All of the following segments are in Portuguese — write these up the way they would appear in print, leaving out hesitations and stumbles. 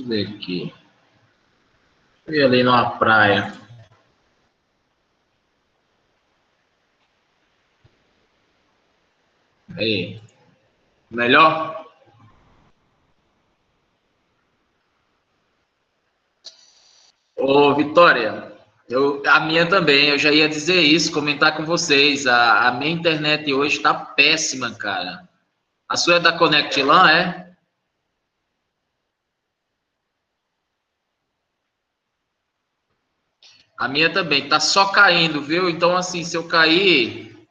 eu ver aqui. Eu ia ali numa praia. Aí. Melhor? Ô, Vitória, a minha também, eu já ia dizer isso, comentar com vocês. A minha internet hoje está péssima, cara. A sua é da Connect LAN, é? A minha também, tá só caindo, viu? Então, assim, se eu cair,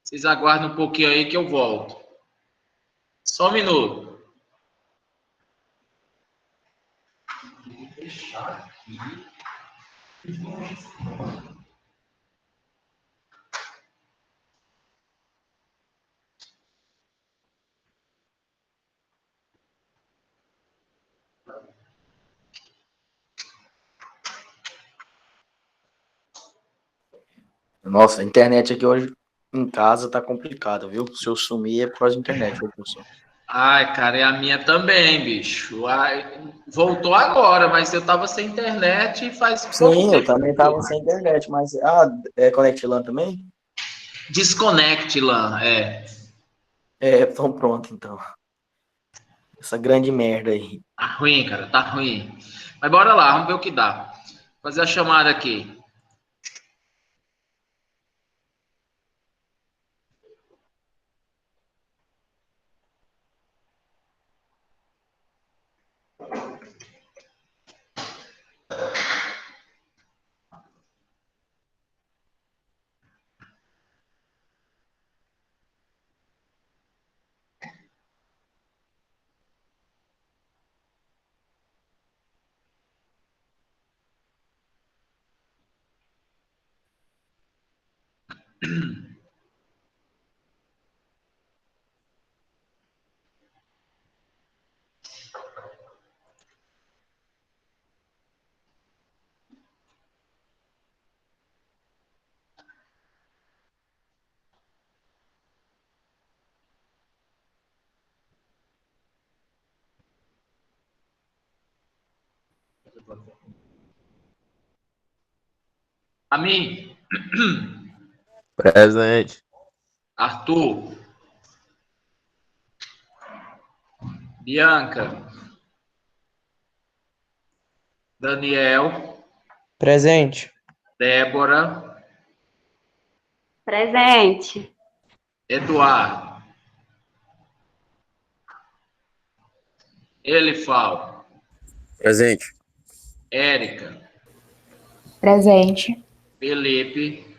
vocês aguardem um pouquinho aí que eu volto. Só um minuto. Vou fechar aqui. Nossa, a internet aqui hoje em casa tá complicada, viu? Se eu sumir é por causa da internet, viu, professor? Ai, cara, é a minha também, bicho. Ai, voltou agora, mas eu tava sem internet faz pouco Sim, eu tempo. também tava sem internet, mas... Ah, é Connect LAN também? Desconect LAN, é. É, então pronto, então. Essa grande merda aí. Tá ruim, cara, tá ruim. Mas bora lá, vamos ver o que dá. Fazer a chamada aqui. A mim, Presente. Arthur, Bianca, Daniel, Presente. Débora, Presente. Eduardo, Elifal, Presente. Érica, Presente. Felipe,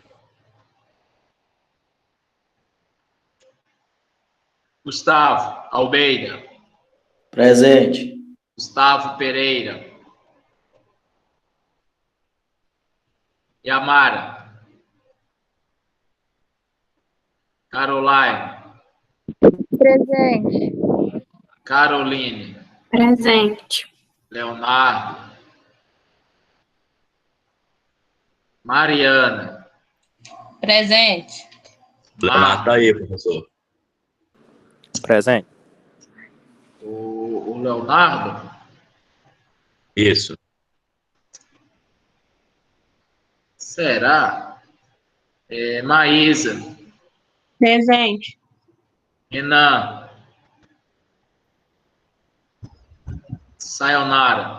Gustavo Almeida, Presente. Gustavo Pereira, Yamara, Caroline, Presente. Caroline, Presente. Leonardo, Mariana, Presente. Leonardo tá aí, professor. Presente. o Leonardo, Isso. será? Maísa, Presente. Renan, Sayonara.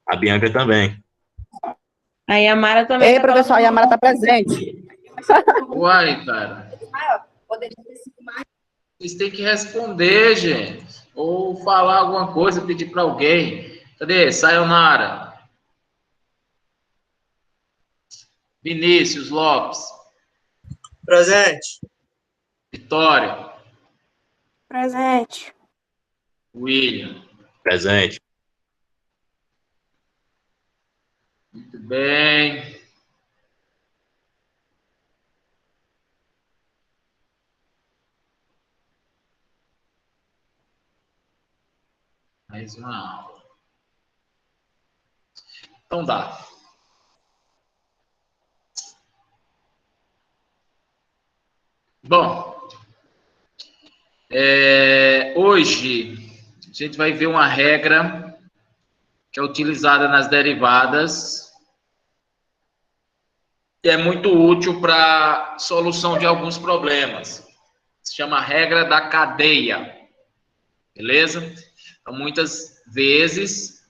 A Bianca também. A Yamara também. Ei, professor, a Yamara está presente. Uai, cara. Vocês têm que responder, gente. Ou falar alguma coisa, pedir para alguém. Cadê? Sayonara. Vinícius Lopes. Presente. Vitória. Presente. William. Presente. Muito bem. Mais uma aula. Então dá. Bom, hoje a gente vai ver uma regra que é utilizada nas derivadas e é muito útil para solução de alguns problemas. Se chama regra da cadeia, beleza? Então, muitas vezes,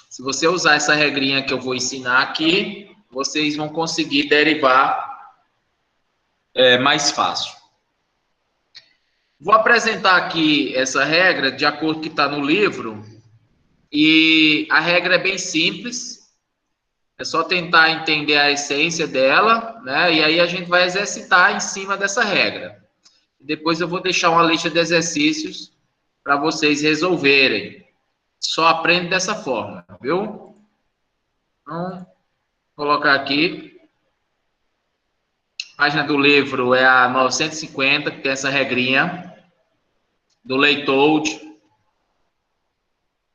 se você usar essa regrinha que eu vou ensinar aqui, vocês vão conseguir derivar mais fácil. Vou apresentar aqui essa regra de acordo com o que está no livro. E a regra é bem simples. É só tentar entender a essência dela, né? E aí a gente vai exercitar em cima dessa regra. Depois eu vou deixar uma lista de exercícios para vocês resolverem. Só aprende dessa forma, viu? Então, vou colocar aqui. A página do livro é a 950, que tem essa regrinha do Leitold.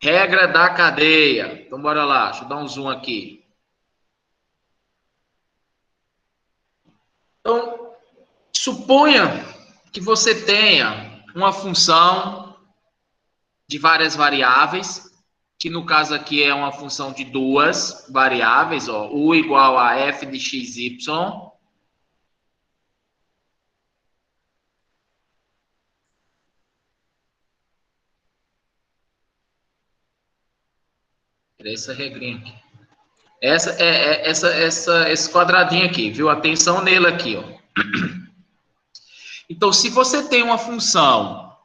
Regra da cadeia. Então, bora lá. Deixa eu dar um zoom aqui. Então, suponha que você tenha uma função de várias variáveis, que no caso aqui é uma função de duas variáveis, ó, u igual a f de x, y. Essa regrinha aqui. Esse quadradinho aqui, viu? Atenção nele aqui, ó. Então, se você tem uma função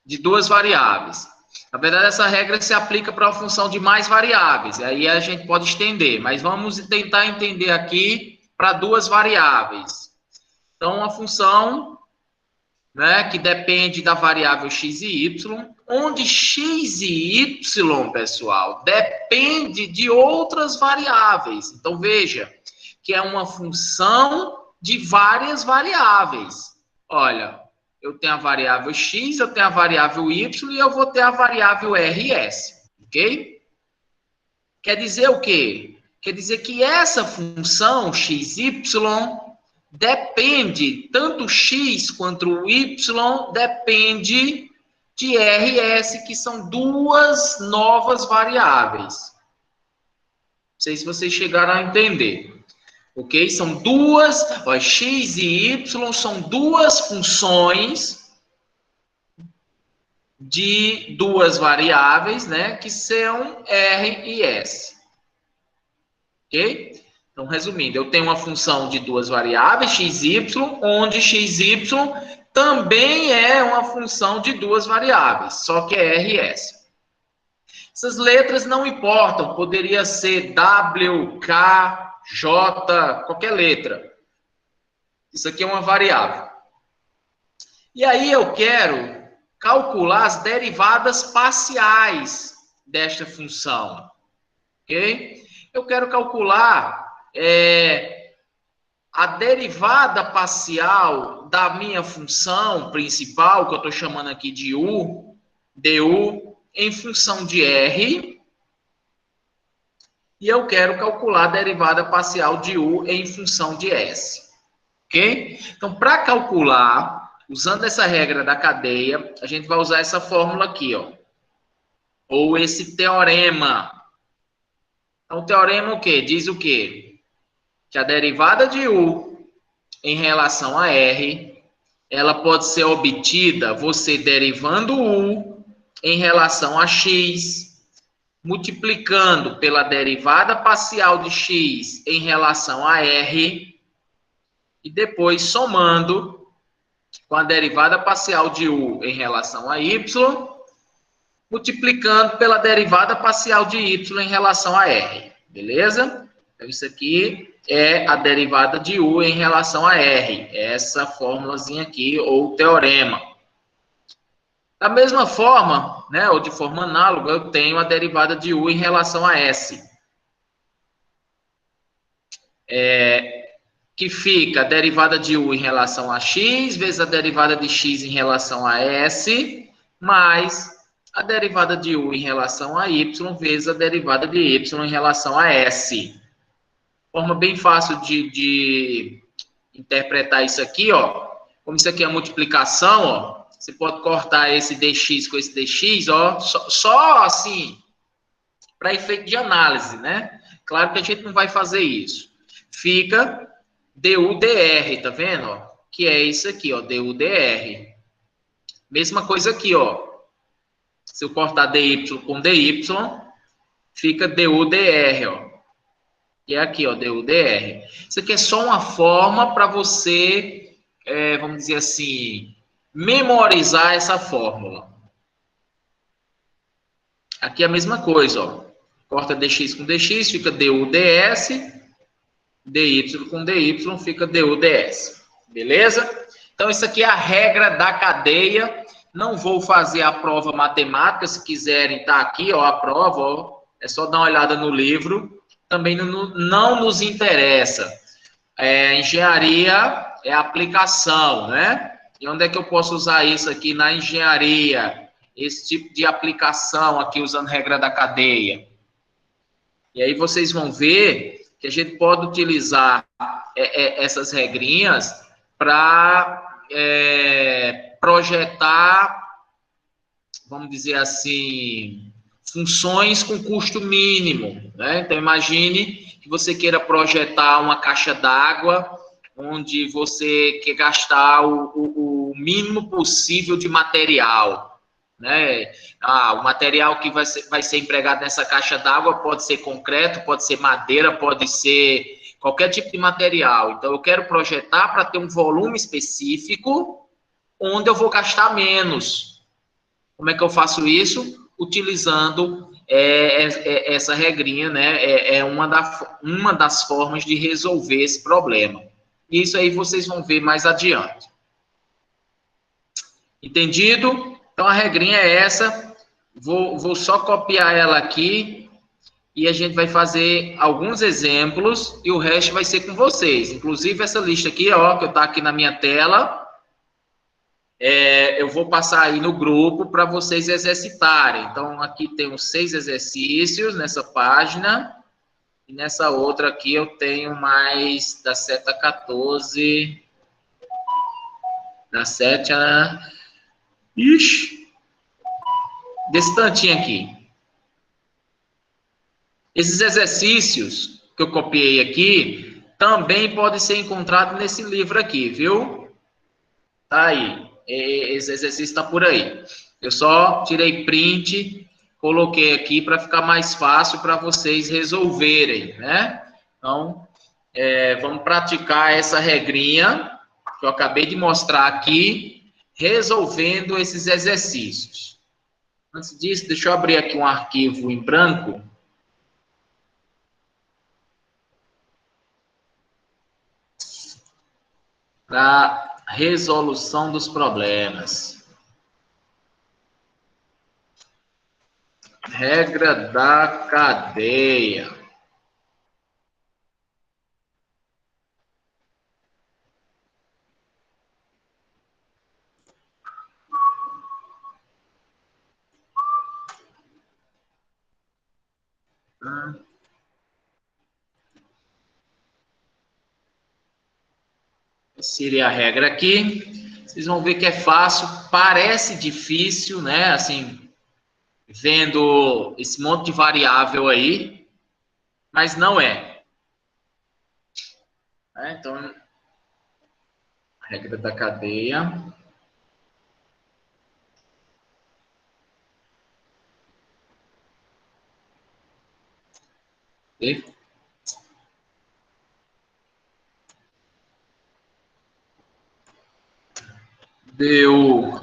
de duas variáveis, na verdade, essa regra se aplica para uma função de mais variáveis, aí a gente pode estender, mas vamos tentar entender aqui para duas variáveis. Então, uma função, né, que depende da variável x e y, onde x e y, pessoal, depende de outras variáveis. Então, veja que é uma função de várias variáveis. Olha, eu tenho a variável x, eu tenho a variável y e eu vou ter a variável rs, ok? Quer dizer o quê? Quer dizer que essa função xy depende, tanto x quanto o y depende de rs, que são duas novas variáveis. Não sei se vocês chegaram a entender. Ok? São duas, ó, x e y são duas funções de duas variáveis, né? Que são r e s. Ok? Então, resumindo, eu tenho uma função de duas variáveis, x e y, onde x e y também é uma função de duas variáveis, só que é r e s. Essas letras não importam, poderia ser w, k, j, qualquer letra. Isso aqui é uma variável. E aí eu quero calcular as derivadas parciais desta função. Ok? Eu quero calcular a derivada parcial da minha função principal, que eu estou chamando aqui de u, du, em função de r. E eu quero calcular a derivada parcial de u em função de s. Ok? Então, para calcular, usando essa regra da cadeia, a gente vai usar essa fórmula aqui, ó. Ou esse teorema. Então, o teorema o quê? Diz o quê? Que a derivada de u em relação a r, ela pode ser obtida você derivando u em relação a x, multiplicando pela derivada parcial de x em relação a r e depois somando com a derivada parcial de u em relação a y, multiplicando pela derivada parcial de y em relação a r. Beleza? Então, isso aqui é a derivada de u em relação a r. Essa fórmulazinha aqui, ou teorema. Da mesma forma, né, ou de forma análoga, eu tenho a derivada de u em relação a s. Que fica a derivada de u em relação a x, vezes a derivada de x em relação a s, mais a derivada de u em relação a y, vezes a derivada de y em relação a s. Forma bem fácil de interpretar isso aqui, ó. Como isso aqui é multiplicação, ó. Você pode cortar esse dx com esse dx, ó, só assim, para efeito de análise, né? Claro que a gente não vai fazer isso. Fica DU/DR, tá vendo? Ó? Que é isso aqui, ó, DU/DR. Mesma coisa aqui, ó. Se eu cortar DY com DY, fica DU/DR, ó. Que é aqui, ó, DU/DR. Isso aqui é só uma forma para você, vamos dizer assim, memorizar essa fórmula. Aqui é a mesma coisa, ó. Corta dx com dx, fica DU/ds. DY com DY, fica DU/ds. Beleza? Então, isso aqui é a regra da cadeia. Não vou fazer a prova matemática. Se quiserem, tá aqui, ó, a prova, ó. É só dar uma olhada no livro. Também não nos interessa. Engenharia é aplicação, né? E onde é que eu posso usar isso aqui na engenharia? Esse tipo de aplicação aqui, usando regra da cadeia. E aí vocês vão ver que a gente pode utilizar essas regrinhas para projetar, vamos dizer assim, funções com custo mínimo, né? Então, imagine que você queira projetar uma caixa d'água onde você quer gastar o mínimo possível de material, né? O material que vai ser empregado nessa caixa d'água pode ser concreto, pode ser madeira, pode ser qualquer tipo de material. Então, eu quero projetar para ter um volume específico onde eu vou gastar menos. Como é que eu faço isso? Utilizando essa regrinha, né? É uma das formas de resolver esse problema. Isso aí vocês vão ver mais adiante. Entendido? Então, a regrinha é essa. Vou só copiar ela aqui e a gente vai fazer alguns exemplos e o resto vai ser com vocês. Inclusive, essa lista aqui, ó, que está aqui na minha tela, eu vou passar aí no grupo para vocês exercitarem. Então, aqui tem uns 6 exercícios nessa página. E nessa outra aqui eu tenho mais da 7 a 14. Da 7 a... Ixi! Desse tantinho aqui. Esses exercícios que eu copiei aqui também podem ser encontrados nesse livro aqui, viu? Tá aí. Esse exercício está por aí. Eu só tirei print, coloquei aqui para ficar mais fácil para vocês resolverem, né? Então, vamos praticar essa regrinha que eu acabei de mostrar aqui, resolvendo esses exercícios. Antes disso, deixa eu abrir aqui um arquivo em branco. Para resolução dos problemas. Regra da cadeia. Seria a regra aqui. Vocês vão ver que é fácil, parece difícil, né? Assim, vendo esse monte de variável aí, mas não é. Então, regra da cadeia. E DU/DR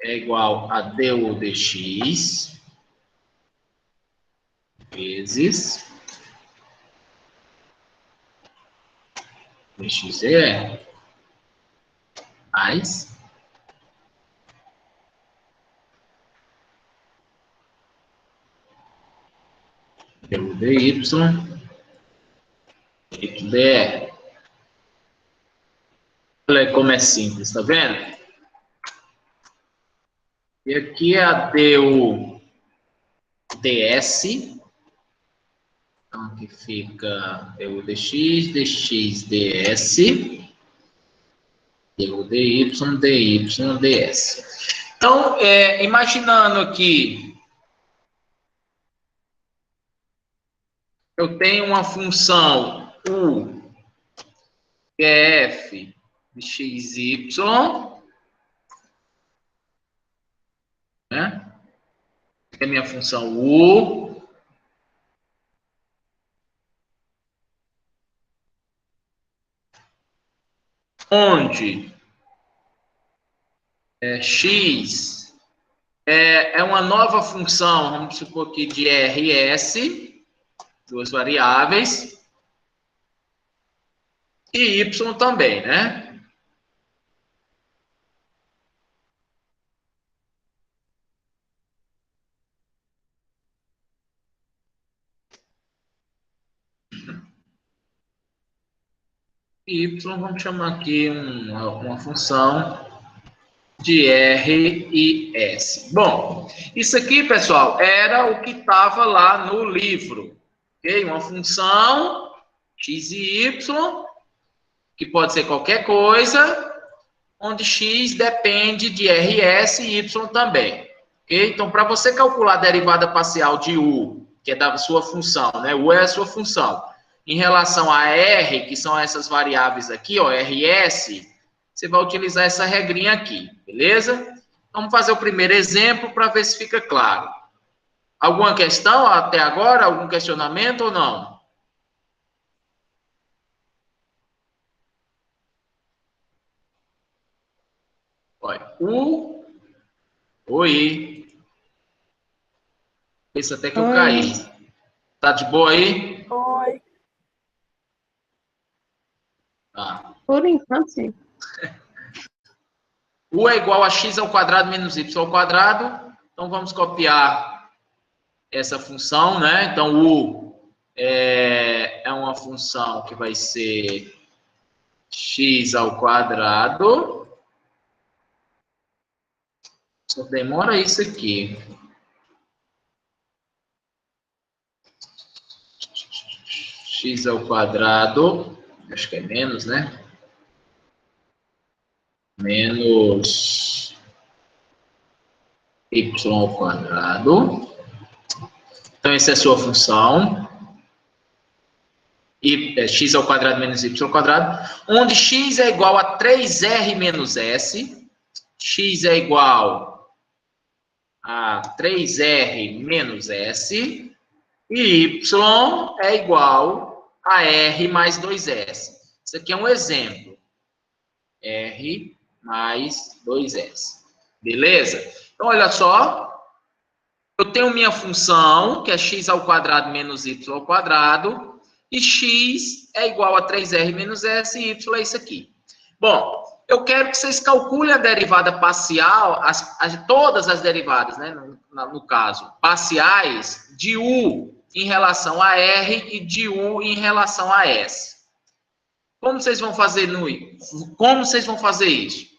é igual a DU/dx vezes dx mais DU/dy dr. Olha como é simples, tá vendo? E aqui é a DU-DS. Então, aqui fica DU-DX, DX, DS. DU-DY, DY, DS. Então, imaginando aqui, eu tenho uma função U, que é f de xy, né? É a minha função U. Onde x é uma nova função, vamos supor aqui, de RS, duas variáveis, e y também, né? Y, vamos chamar aqui uma função de R e S. Bom, isso aqui, pessoal, era o que estava lá no livro. Ok? Uma função x e y, que pode ser qualquer coisa, onde x depende de RS e y também. Ok? Então, para você calcular a derivada parcial de U, que é da sua função, né? U é a sua função. Em relação a R, que são essas variáveis aqui, ó, RS, você vai utilizar essa regrinha aqui, beleza? Vamos fazer o primeiro exemplo para ver se fica claro. Alguma questão até agora? Algum questionamento ou não? Olha, Oi. Esse até que eu caí. Tá de boa aí? Oi. Tá. Por enquanto, sim. U é igual a x ao quadrado menos y ao quadrado. Então, vamos copiar essa função, né? Então, U é uma função que vai ser x ao quadrado. Só demora isso aqui. X ao quadrado. Acho que é menos, né? Menos y ao quadrado. Então, essa é a sua função. X ao quadrado menos y ao quadrado. Onde x é igual a 3r menos s. X é igual a 3r menos s. E y é igual a r mais 2s. Isso aqui é um exemplo. R mais 2s. Beleza? Então, olha só. Eu tenho minha função, que é x ao quadrado menos y ao quadrado. E x é igual a 3r menos s e y é isso aqui. Bom, eu quero que vocês calculem a derivada parcial, todas as derivadas, né, no caso, parciais de u em relação a r e de u em relação a s. Como vocês vão fazer isso?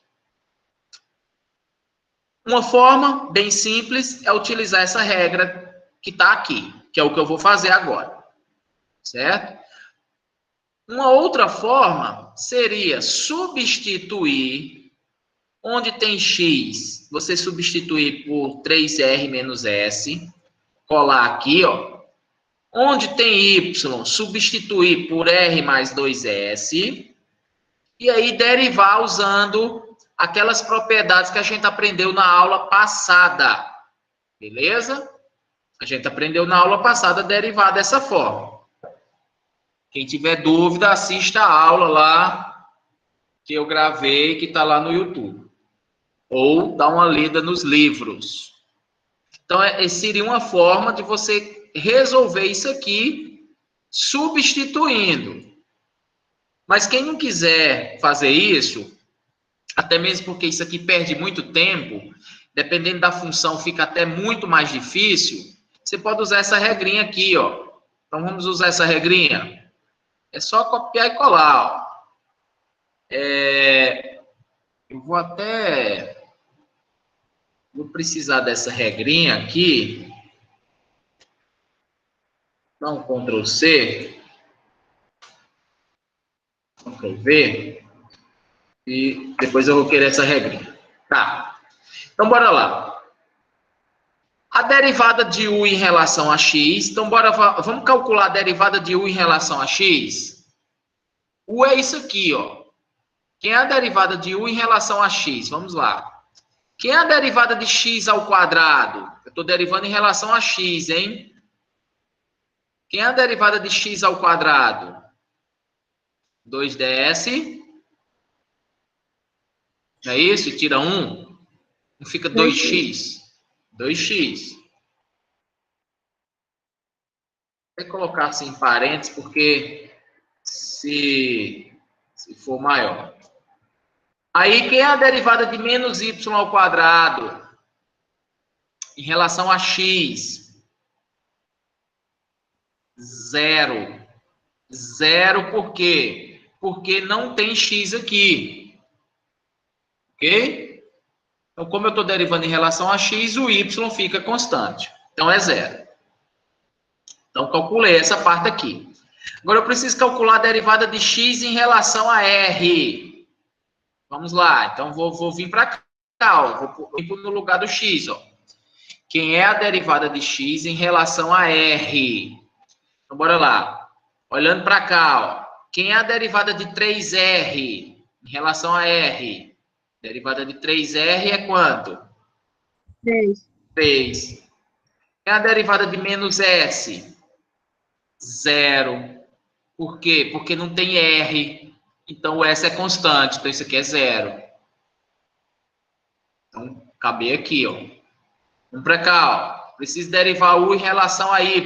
Uma forma bem simples é utilizar essa regra que está aqui, que é o que eu vou fazer agora. Certo? Uma outra forma seria substituir, onde tem x, você substituir por 3r menos s, colar aqui, ó. Onde tem y, substituir por r mais 2s, e aí derivar usando aquelas propriedades que a gente aprendeu na aula passada. Beleza? A gente aprendeu na aula passada a derivar dessa forma. Quem tiver dúvida, assista a aula lá que eu gravei, que está lá no YouTube. Ou dá uma lida nos livros. Então, seria uma forma de você resolver isso aqui substituindo. Mas quem não quiser fazer isso, até mesmo porque isso aqui perde muito tempo, dependendo da função fica até muito mais difícil, você pode usar essa regrinha aqui, ó. Então, vamos usar essa regrinha. É só copiar e colar, ó. Eu vou até Vou precisar dessa regrinha aqui. Dá um Ctrl C. Ctrl V. E depois eu vou querer essa regrinha. Tá. Então, bora lá. A derivada de u em relação a x. Então, vamos calcular a derivada de u em relação a x. U é isso aqui, ó. Quem é a derivada de u em relação a x? Vamos lá. Quem é a derivada de x ao quadrado? Eu estou derivando em relação a x, hein? Quem é a derivada de x ao quadrado? 2ds. Não é isso? E tira 1. Não fica 2x. 2x. Vou colocar assim em parênteses, porque se for maior. Aí, quem é a derivada de menos y ao quadrado em relação a x? 0. 0 por quê? Porque não tem x aqui. Ok? Então, como eu estou derivando em relação a x, o y fica constante. Então, é 0. Então, calculei essa parte aqui. Agora, eu preciso calcular a derivada de x em relação a r. Vamos lá. Então, vou vir para cá. Ó. Vou vir no lugar do x. Ó. Quem é a derivada de x em relação a r? Então, bora lá. Olhando para cá. Ó. Quem é a derivada de 3r em relação a r? Derivada de 3r é quanto? 3. 3. Quem é a derivada de menos s? 0. Por quê? Porque não tem r. Então, o s é constante. Então, isso aqui é 0. Então, acabei aqui, ó. Vamos para cá, ó. Preciso derivar u em relação a y.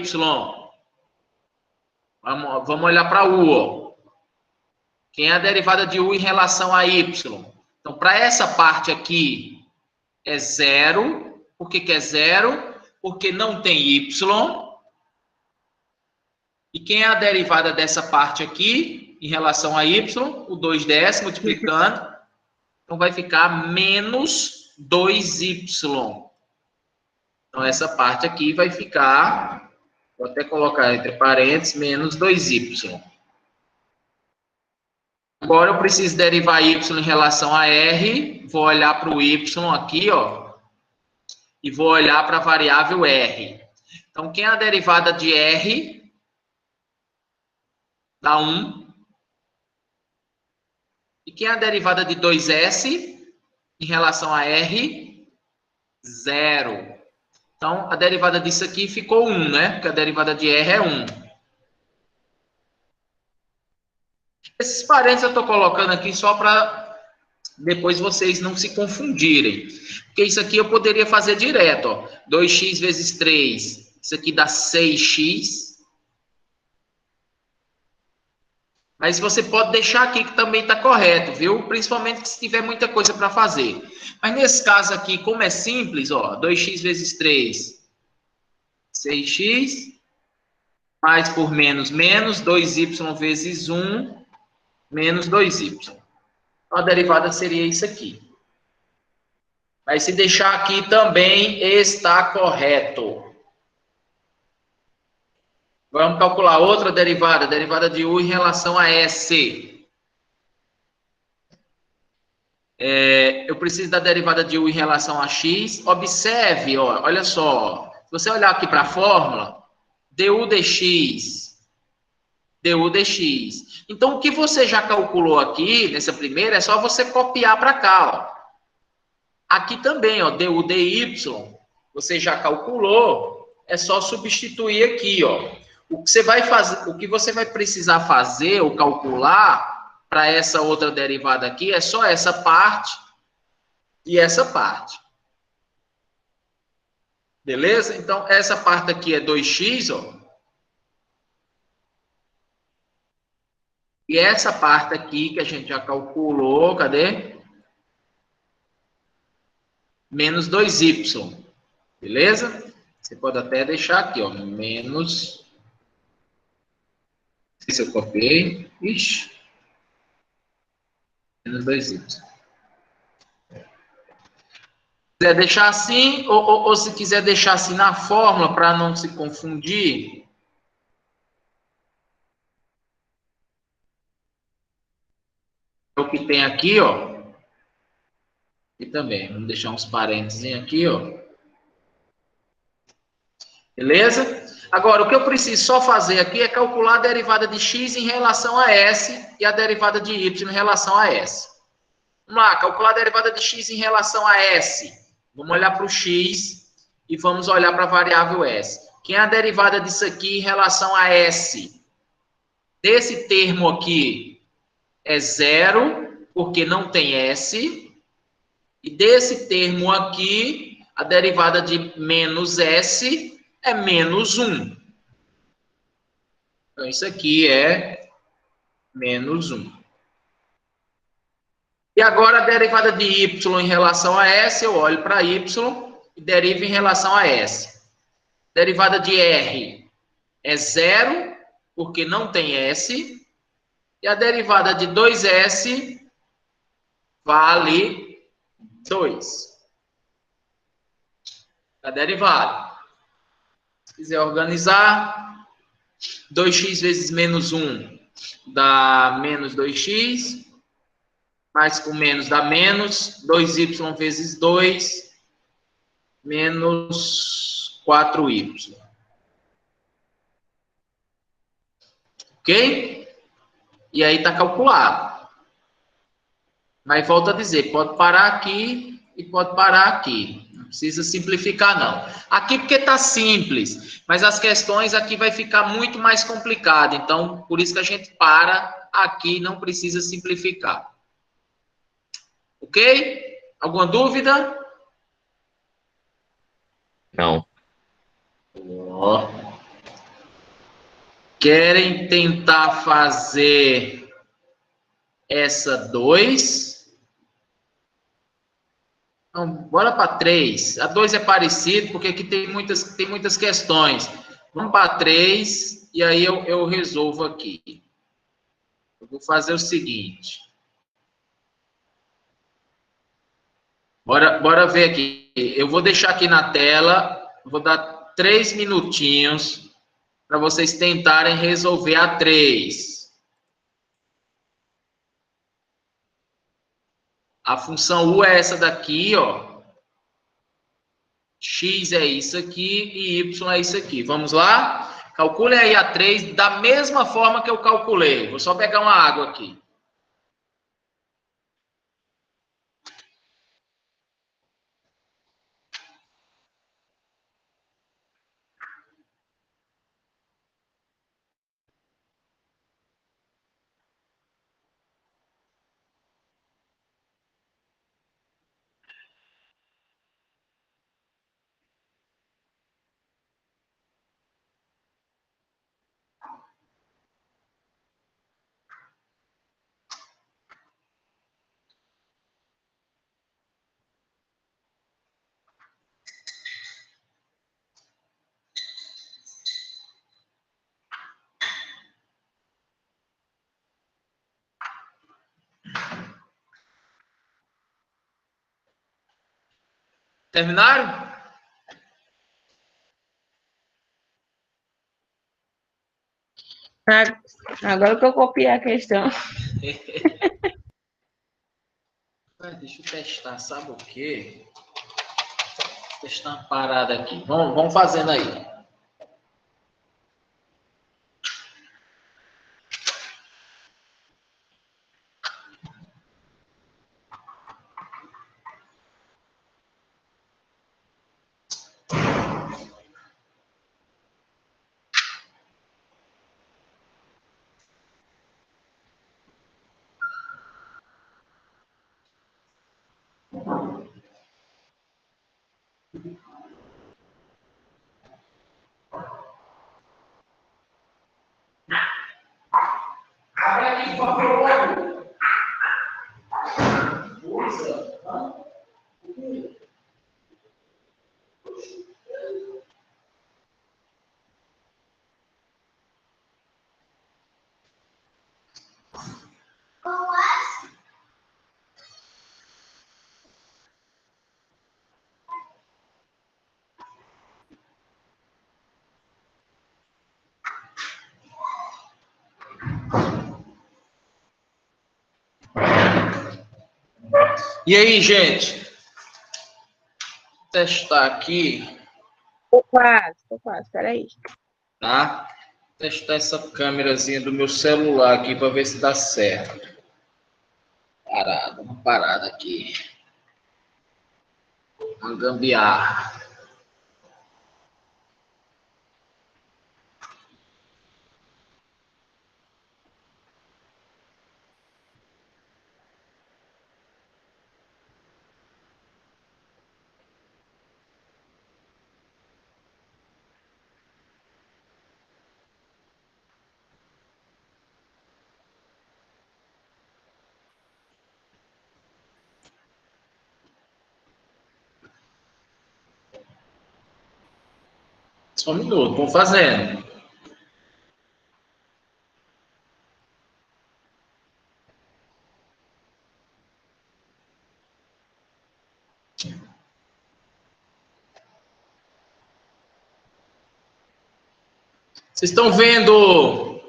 Vamos olhar para u, ó. Quem é a derivada de u em relação a y? Então, para essa parte aqui, é 0. Por que é 0? Porque não tem y. E quem é a derivada dessa parte aqui, em relação a y? O 2ds multiplicando. Então, vai ficar menos 2y. Então, essa parte aqui vai ficar, vou até colocar entre parênteses, menos 2y. Agora, eu preciso derivar y em relação a r. Vou olhar para o y aqui, ó. E vou olhar para a variável r. Então, quem é a derivada de r? Dá 1. E quem é a derivada de 2s em relação a r? 0. Então, a derivada disso aqui ficou 1, né? Porque a derivada de r é 1. Esses parênteses eu estou colocando aqui só para depois vocês não se confundirem. Porque isso aqui eu poderia fazer direto, ó. 2x vezes 3. Isso aqui dá 6x. Mas você pode deixar aqui que também está correto, viu? Principalmente se tiver muita coisa para fazer. Mas nesse caso aqui, como é simples, ó, 2x vezes 3, 6x, mais por menos, menos, 2y vezes 1, menos 2y. Então, a derivada seria isso aqui. Mas se deixar aqui também está correto. Vamos calcular outra derivada, derivada de u em relação a s. Eu preciso da derivada de u em relação a x. Observe, ó, olha só. Se você olhar aqui para a fórmula, du dx. Du dx. Então, o que você já calculou aqui, nessa primeira, é só você copiar para cá, ó. Aqui também, ó, du dy, você já calculou, é só substituir aqui, ó. O que você vai fazer, o que você vai precisar fazer ou calcular para essa outra derivada aqui é só essa parte e essa parte. Beleza? Então, essa parte aqui é 2x, ó. E essa parte aqui que a gente já calculou, cadê? Menos 2y. Beleza? Você pode até deixar aqui, ó, menos... Não sei se eu copiei. Ixi. Menos 2y. quiser deixar assim, ou se quiser deixar assim na fórmula, para não se confundir. É o que tem aqui, ó. E também, vamos deixar uns parênteses aqui, ó. Beleza? Agora, o que eu preciso só fazer aqui é calcular a derivada de x em relação a s e a derivada de y em relação a s. Vamos lá, calcular a derivada de x em relação a s. Vamos olhar para o x e vamos olhar para a variável s. Quem é a derivada disso aqui em relação a s? Desse termo aqui é zero, porque não tem s. E desse termo aqui, a derivada de menos s é menos 1. Então, isso aqui é menos 1. E agora, a derivada de y em relação a s, eu olho para y e derivo em relação a s. Derivada de r é zero, porque não tem s. E a derivada de 2s vale 2. A derivada. Se quiser organizar, 2x vezes menos 1 dá menos 2x. Mais com menos dá menos. 2y vezes 2, menos 4y. Ok? E aí está calculado. Mas volto a dizer, pode parar aqui e pode parar aqui. Não precisa simplificar, não. Aqui porque está simples, mas as questões aqui vai ficar muito mais complicado. Então, por isso que a gente para aqui, não precisa simplificar. Ok? Alguma dúvida? Não. Ó. Querem tentar fazer essa 2? Então, bora para 3. A 2 é parecido, porque aqui tem muitas questões. Vamos para 3 e aí eu resolvo aqui. Eu vou fazer o seguinte. Bora ver aqui. Eu vou deixar aqui na tela, vou dar 3 minutinhos para vocês tentarem resolver a 3. A função u é essa daqui, ó. X é isso aqui e y é isso aqui. Vamos lá? Calcule aí a 3 da mesma forma que eu calculei. Vou só pegar uma água aqui. Terminaram? Agora que eu copiei a questão. Deixa eu testar, sabe o quê? Testar uma parada aqui. Vamos fazendo aí. Abre aqui, por favor. E aí, gente? Vou testar aqui, Tô quase, peraí. tá? Testar essa câmerazinha do meu celular aqui para ver se dá certo. Uma parada aqui. Uma gambiarra. Só um minuto, vou fazendo. Vocês estão vendo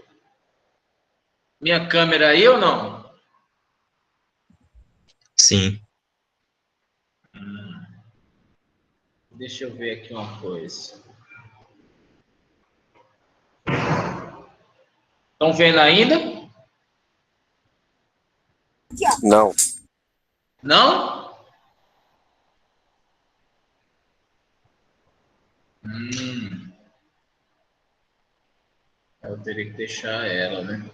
minha câmera aí ou não? Sim. Deixa eu ver aqui uma coisa. Estão vendo ainda? Não. Não? Eu teria que deixar ela, né?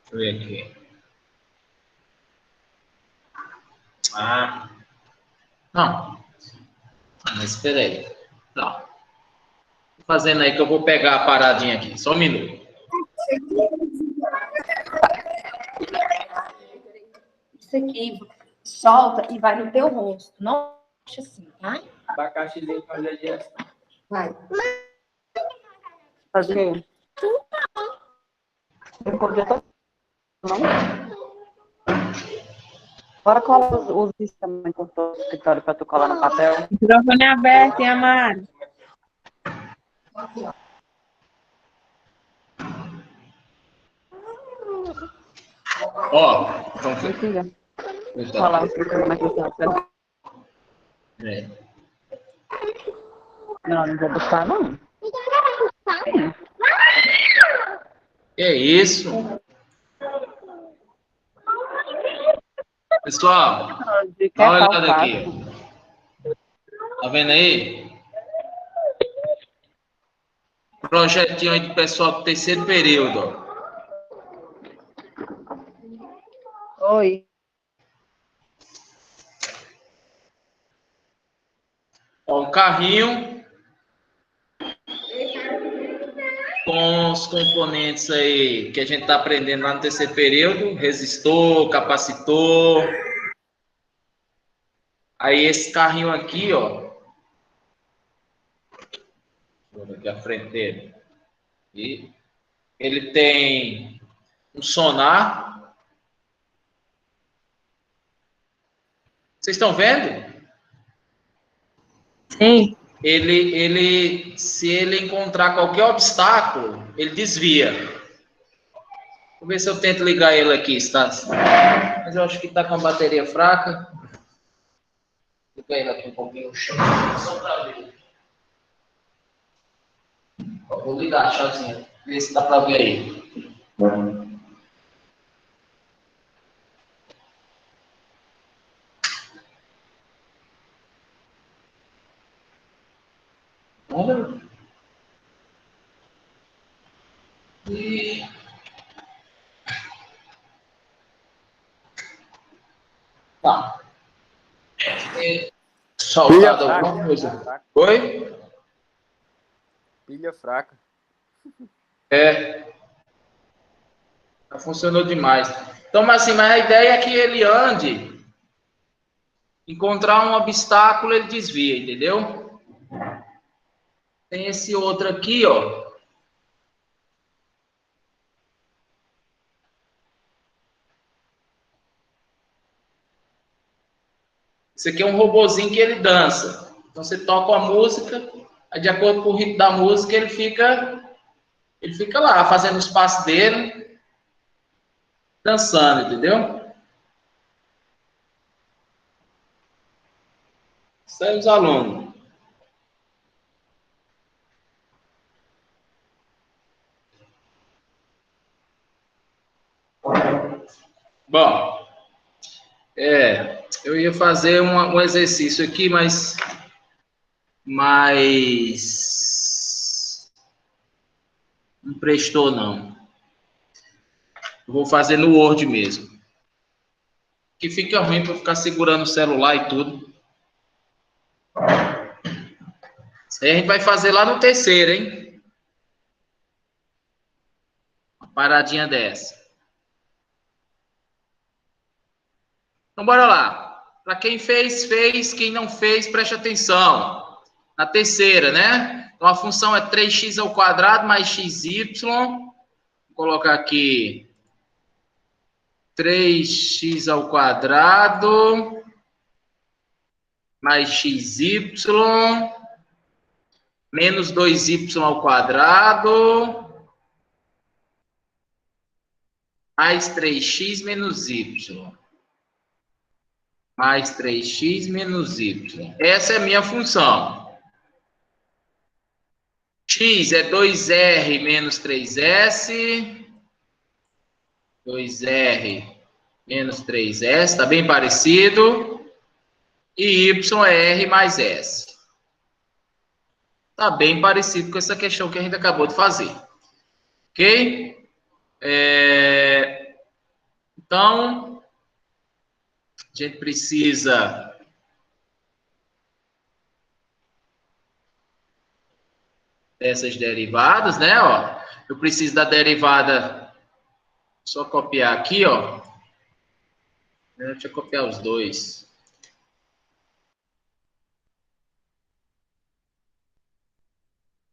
Deixa eu ver aqui. Ah, não. Mas espera aí. Não. Tô fazendo aí que eu vou pegar a paradinha aqui. Só um minuto. Isso aqui solta e vai no teu rosto. Não deixa assim, tá? Abacaxizinho com a digestão. Vai. Fazer. Eu podia tô... Não. Bora colar os discos também com o escritório para tu colar no papel. Microfone aberto, hein, Amado? Ó, então Mentira. Então, Colar os discos como é que tá. é. Não, não vou buscar, não. Que é isso? Pessoal, De dá uma que olhada aqui. Tá vendo aí? Projetinho aí do pessoal do terceiro período. Ó. Oi. Ó, um carrinho com os componentes aí que a gente tá aprendendo lá no terceiro período. Resistor, capacitor. Aí esse carrinho aqui, ó. Deixa eu ver aqui a frente dele. E ele tem um sonar. Vocês estão vendo? Sim. Se ele encontrar qualquer obstáculo, ele desvia. Vou ver se eu tento ligar ele aqui, está? Mas eu acho que está com a bateria fraca. Vou ligar ele aqui um pouquinho, só para ver. Ó, vou ligar a chavezinha, ver se dá para ver aí. Olha. E... Tá. Saltado alguma coisa. Oi? Pilha fraca. É. Já funcionou demais. Então, mas a ideia é que ele ande, encontrar um obstáculo, ele desvia, entendeu? Tem esse outro aqui, ó. Isso aqui é um robozinho que ele dança. Então você toca uma música, aí de acordo com o ritmo da música, ele fica lá fazendo os passos dele, dançando, entendeu? Isso aí os alunos. Bom, eu ia fazer um exercício aqui, mas não prestou, não. Eu vou fazer no Word mesmo. Que fica ruim para ficar segurando o celular e tudo. Isso aí a gente vai fazer lá no terceiro, hein? Uma paradinha dessa. Então, bora lá. Para quem fez, fez. Quem não fez, preste atenção. Na terceira, né? Então, a função é 3x ao quadrado mais xy. Vou colocar aqui 3x ao quadrado mais xy menos 2y ao quadrado mais 3x menos y. Mais 3x menos y. Essa é a minha função. X é 2r menos 3s. 2r menos 3s, está bem parecido. E y é r mais s. Está bem parecido com essa questão que a gente acabou de fazer. Ok? Então, a gente precisa dessas derivadas, né? Ó, eu preciso da derivada, só copiar aqui, ó. Deixa eu copiar os dois.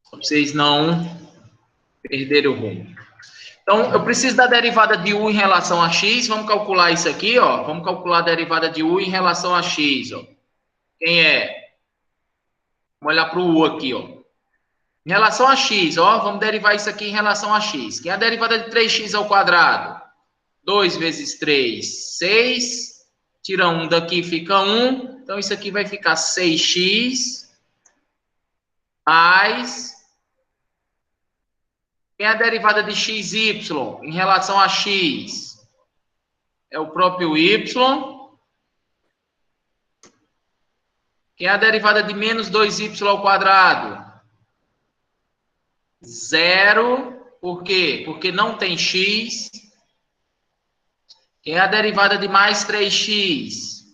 Só para vocês não perderem o rumo. Então, eu preciso da derivada de u em relação a x. Vamos calcular isso aqui, ó. Vamos calcular a derivada de u em relação a x, ó. Quem é? Vamos olhar para o u aqui, ó. Em relação a x, ó. Vamos derivar isso aqui em relação a x. Quem é a derivada de 3x ao quadrado? 2 vezes 3, 6. Tira 1 daqui, fica 1. Então, isso aqui vai ficar 6x mais... Quem é a derivada de xy em relação a x? É o próprio y. Quem é a derivada de menos 2y ao quadrado? 0. Por quê? Porque não tem x. Quem é a derivada de mais 3x?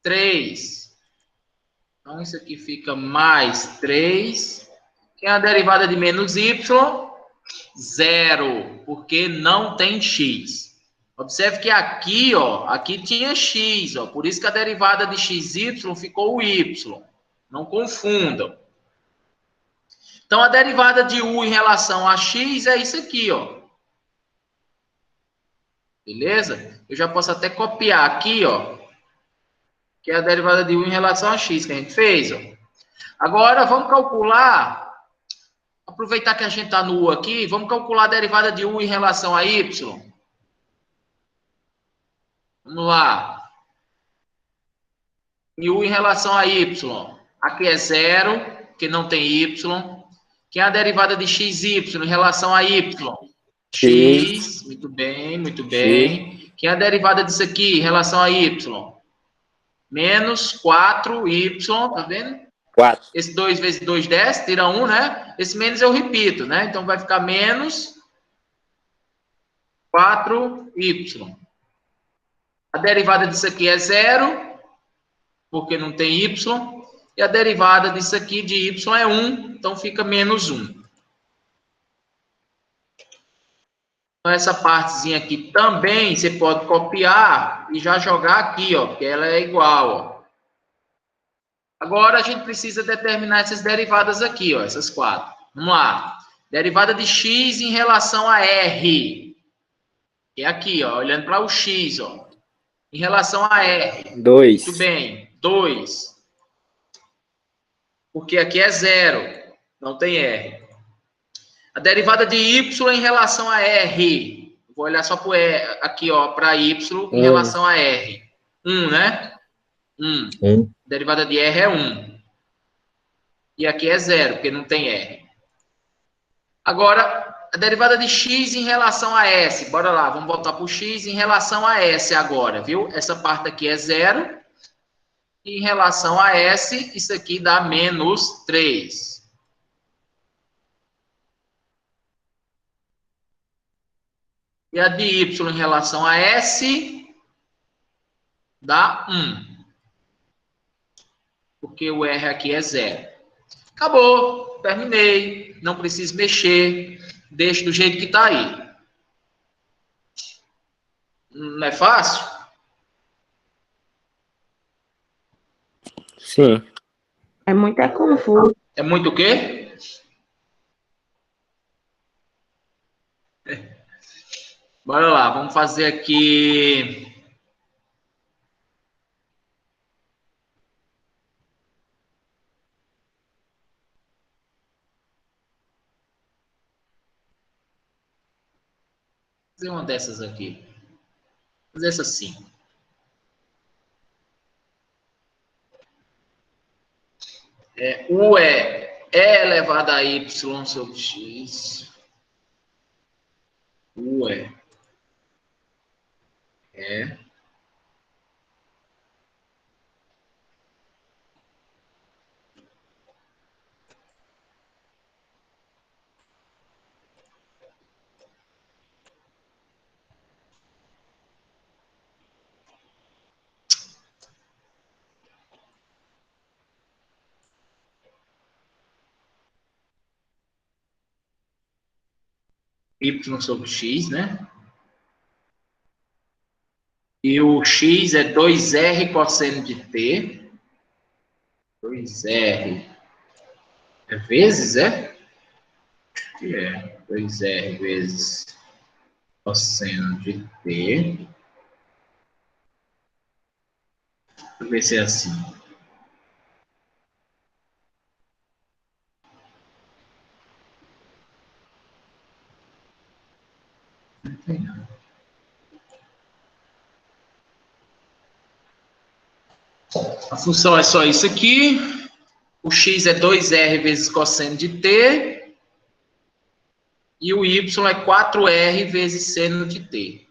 3. Então, isso aqui fica mais 3. Quem é a derivada de menos y? 0, porque não tem x. Observe que aqui, ó, aqui tinha x, ó, por isso que a derivada de xy ficou o y. Não confundam. Então, a derivada de u em relação a x é isso aqui, ó. Beleza? Eu já posso até copiar aqui, ó, que é a derivada de u em relação a x que a gente fez, ó. Agora, vamos calcular... Aproveitar que a gente está no u aqui, vamos calcular a derivada de u em relação a y. Vamos lá. E u em relação a y. Aqui é 0, porque não tem y. Que é a derivada de xy em relação a y? X. Muito bem, muito bem. Que é a derivada disso aqui em relação a y? Menos 4y, tá vendo? 4. Esse 2 vezes 2, 10, tira 1, né? Esse menos eu repito, né? Então, vai ficar menos 4y. A derivada disso aqui é 0, porque não tem y. E a derivada disso aqui de y é 1, então fica menos 1. Então, essa partezinha aqui também você pode copiar e já jogar aqui, ó, porque ela é igual, ó. Agora, a gente precisa determinar essas derivadas aqui, ó, essas 4. Vamos lá. Derivada de x em relação a r. Que é aqui, ó, olhando para o x, ó. em relação a R. 2. Muito bem, 2. Porque aqui é 0, não tem R. A derivada de Y em relação a R. Vou olhar só aqui, ó, para Y em relação a R. 1, né? 1. A derivada de R é 1. E aqui é 0, porque não tem R. Agora, a derivada de X em relação a S. Bora lá, vamos voltar para o X em relação a S agora, viu? Essa parte aqui é 0. E em relação a S, isso aqui dá menos 3. E a de Y em relação a S dá 1. Porque o R aqui é 0. Acabou. Terminei. Não preciso mexer. Deixo do jeito que está aí. Não é fácil? Sim. É muito confuso. É muito o quê? Bora lá, vamos fazer aqui. Fazer uma dessas aqui. Fazer essa assim. U é E elevado a Y sobre X. U é Y sobre X, né? E o X é 2R cosseno de T. 2R é vezes, é? Acho que é. 2R vezes cosseno de T. Deixa eu ver se é assim. Não tem não. A função é só isso aqui. O X é 2R vezes cosseno de T. E o Y é 4R vezes seno de T.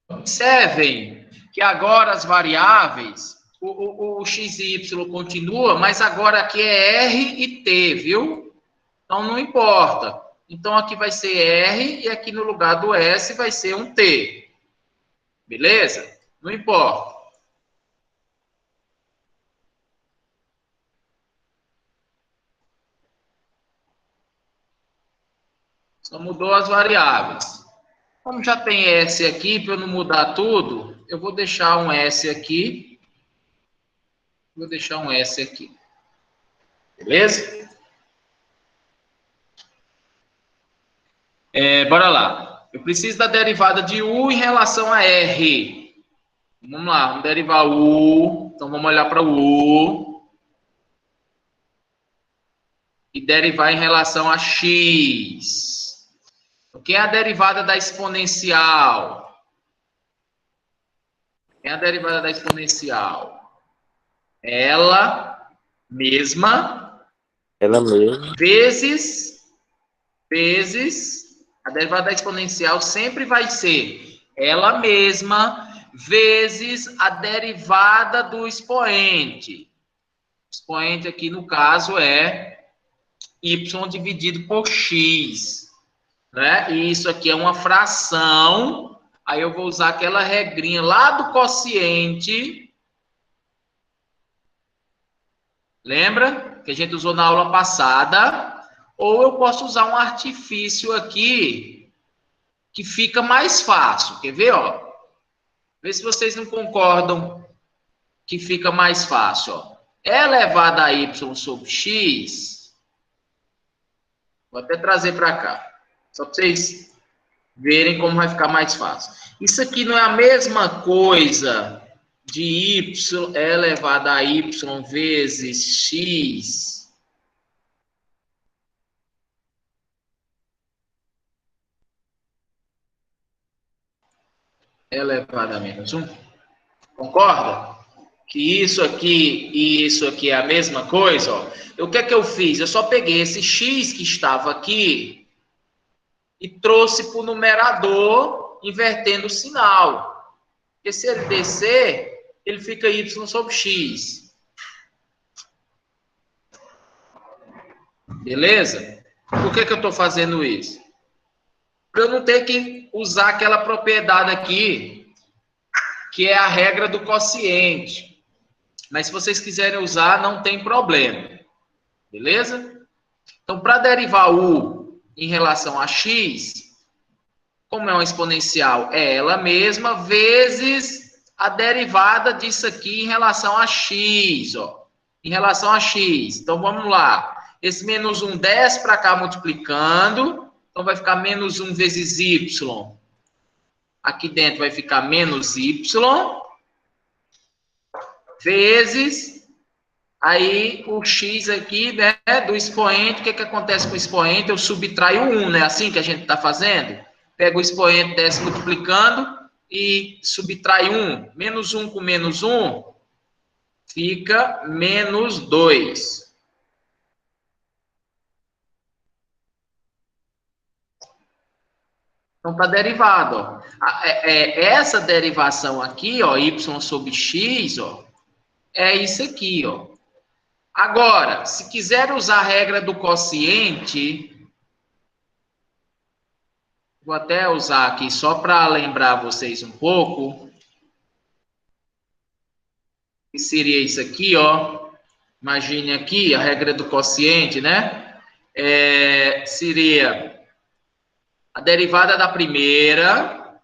Observem que agora as variáveis, o X e Y continua, mas agora aqui é R e T, viu? Então não importa. Então aqui vai ser R e aqui no lugar do S vai ser um T. Beleza? Não importa. Só mudou as variáveis. Como já tem S aqui, para eu não mudar tudo, eu vou deixar um S aqui. Vou deixar um S aqui. Beleza? Bora lá. Eu preciso da derivada de U em relação a R. Vamos lá, vamos derivar U. Então, vamos olhar para U. E derivar em relação a X. O que é a derivada da exponencial? O que é a derivada da exponencial? Ela mesma vezes a derivada da exponencial sempre vai ser ela mesma vezes a derivada do expoente. O expoente aqui, no caso, é y dividido por x. Né? E isso aqui é uma fração. Aí eu vou usar aquela regrinha lá do quociente. Lembra? Que a gente usou na aula passada. Ou eu posso usar um artifício aqui que fica mais fácil. Quer ver, ó? Vê se vocês não concordam que fica mais fácil, ó. E elevado a y sobre x Vou até trazer para cá. Só para vocês verem como vai ficar mais fácil. Isso aqui não é a mesma coisa de y elevado a y vezes x elevado a menos 1? Concorda? Que isso aqui e isso aqui é a mesma coisa, ó. O que é que eu fiz? Eu só peguei esse x que estava aqui e trouxe para o numerador, invertendo o sinal. Porque se ele descer, ele fica y sobre x. Beleza? Por que eu estou fazendo isso? Para eu não ter que usar aquela propriedade aqui, que é a regra do quociente. Mas se vocês quiserem usar, não tem problema. Beleza? Então, para derivar u em relação a x, como é uma exponencial, é ela mesma, vezes a derivada disso aqui em relação a x, ó. Em relação a x. Então, vamos lá. Esse menos 1 desce para cá multiplicando. Então, vai ficar menos 1 vezes y. Aqui dentro vai ficar menos y. Vezes, aí o x aqui, né, do expoente. O que que acontece com o expoente? Eu subtraio 1, né? Assim que a gente está fazendo. Pega o expoente, desce multiplicando e subtrai 1. Menos 1 com menos 1 fica menos 2. Então, está derivado, ó. Essa derivação aqui, ó, y sobre x, ó, é isso aqui, ó. Agora, se quiser usar a regra do quociente, vou até usar aqui só para lembrar vocês um pouco. Que seria isso aqui, ó. Imagine aqui a regra do quociente, né? Seria a derivada da primeira,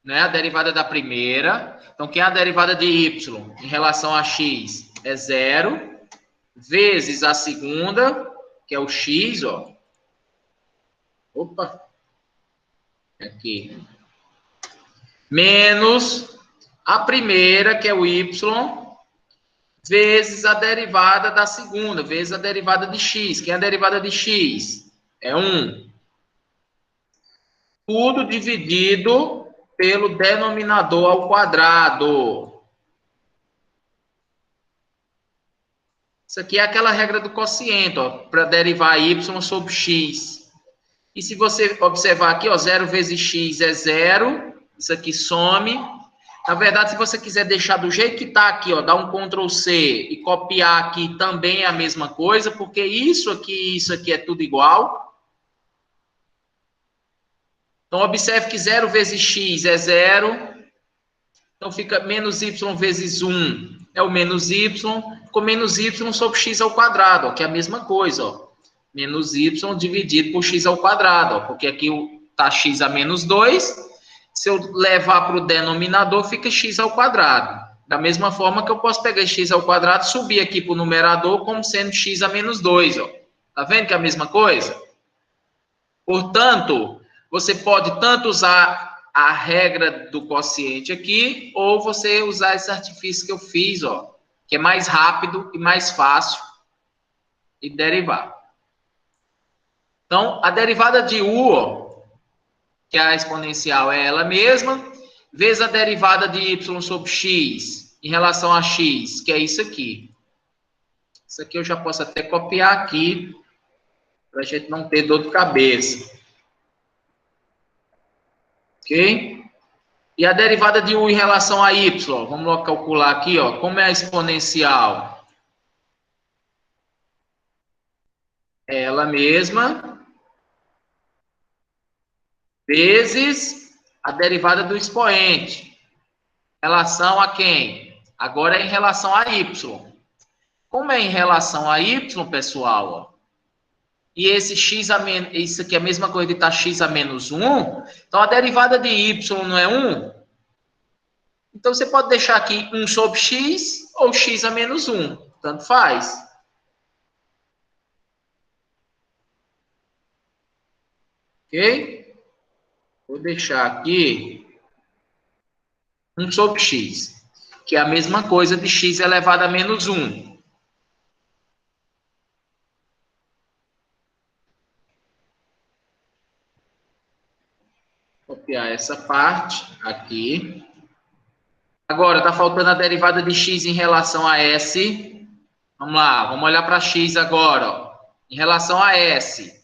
né? A derivada da primeira. Então, que é a derivada de y em relação a x é 0, vezes a segunda, que é o x, ó. Opa! Aqui. Menos a primeira, que é o y, vezes a derivada da segunda, vezes a derivada de x. Que é a derivada de x? É 1. Tudo dividido pelo denominador ao quadrado. Isso aqui é aquela regra do quociente, ó, para derivar y sobre x. E se você observar aqui, ó, 0 vezes x é 0, isso aqui some. Na verdade, se você quiser deixar do jeito que está aqui, ó, dar um Ctrl C e copiar aqui também é a mesma coisa, porque isso aqui é tudo igual. Então, observe que 0 vezes x é 0. Então, fica menos y vezes 1 é o menos y. Ficou menos y sobre x ao quadrado, ó, que é a mesma coisa, ó. Menos y dividido por x ao quadrado, ó, porque aqui está x a menos 2. Se eu levar para o denominador, fica x ao quadrado. Da mesma forma que eu posso pegar x ao quadrado e subir aqui para o numerador como sendo x a menos 2. Ó. Tá vendo que é a mesma coisa? Portanto, você pode tanto usar a regra do quociente aqui, ou você usar esse artifício que eu fiz, ó, que é mais rápido e mais fácil de derivar. Então, a derivada de u, ó, que a exponencial é ela mesma, vezes a derivada de y sobre x em relação a x, que é isso aqui. Isso aqui eu já posso até copiar aqui, para a gente não ter dor de cabeça. Ok? E a derivada de u em relação a y, vamos lá calcular aqui, ó, como é a exponencial? É ela mesma, vezes a derivada do expoente. Relação a quem? Agora é em relação a y. Como é em relação a y, pessoal, ó, e esse x a menos, isso aqui é a mesma coisa de estar x a menos 1, então a derivada de y não é 1? Então você pode deixar aqui 1 sobre x ou x a menos 1, tanto faz. Ok? Vou deixar aqui 1 sobre x, que é a mesma coisa de x elevado a menos 1. Copiar essa parte aqui. Agora, está faltando a derivada de x em relação a s. Vamos lá, vamos olhar para x agora. Ó. Em relação a s.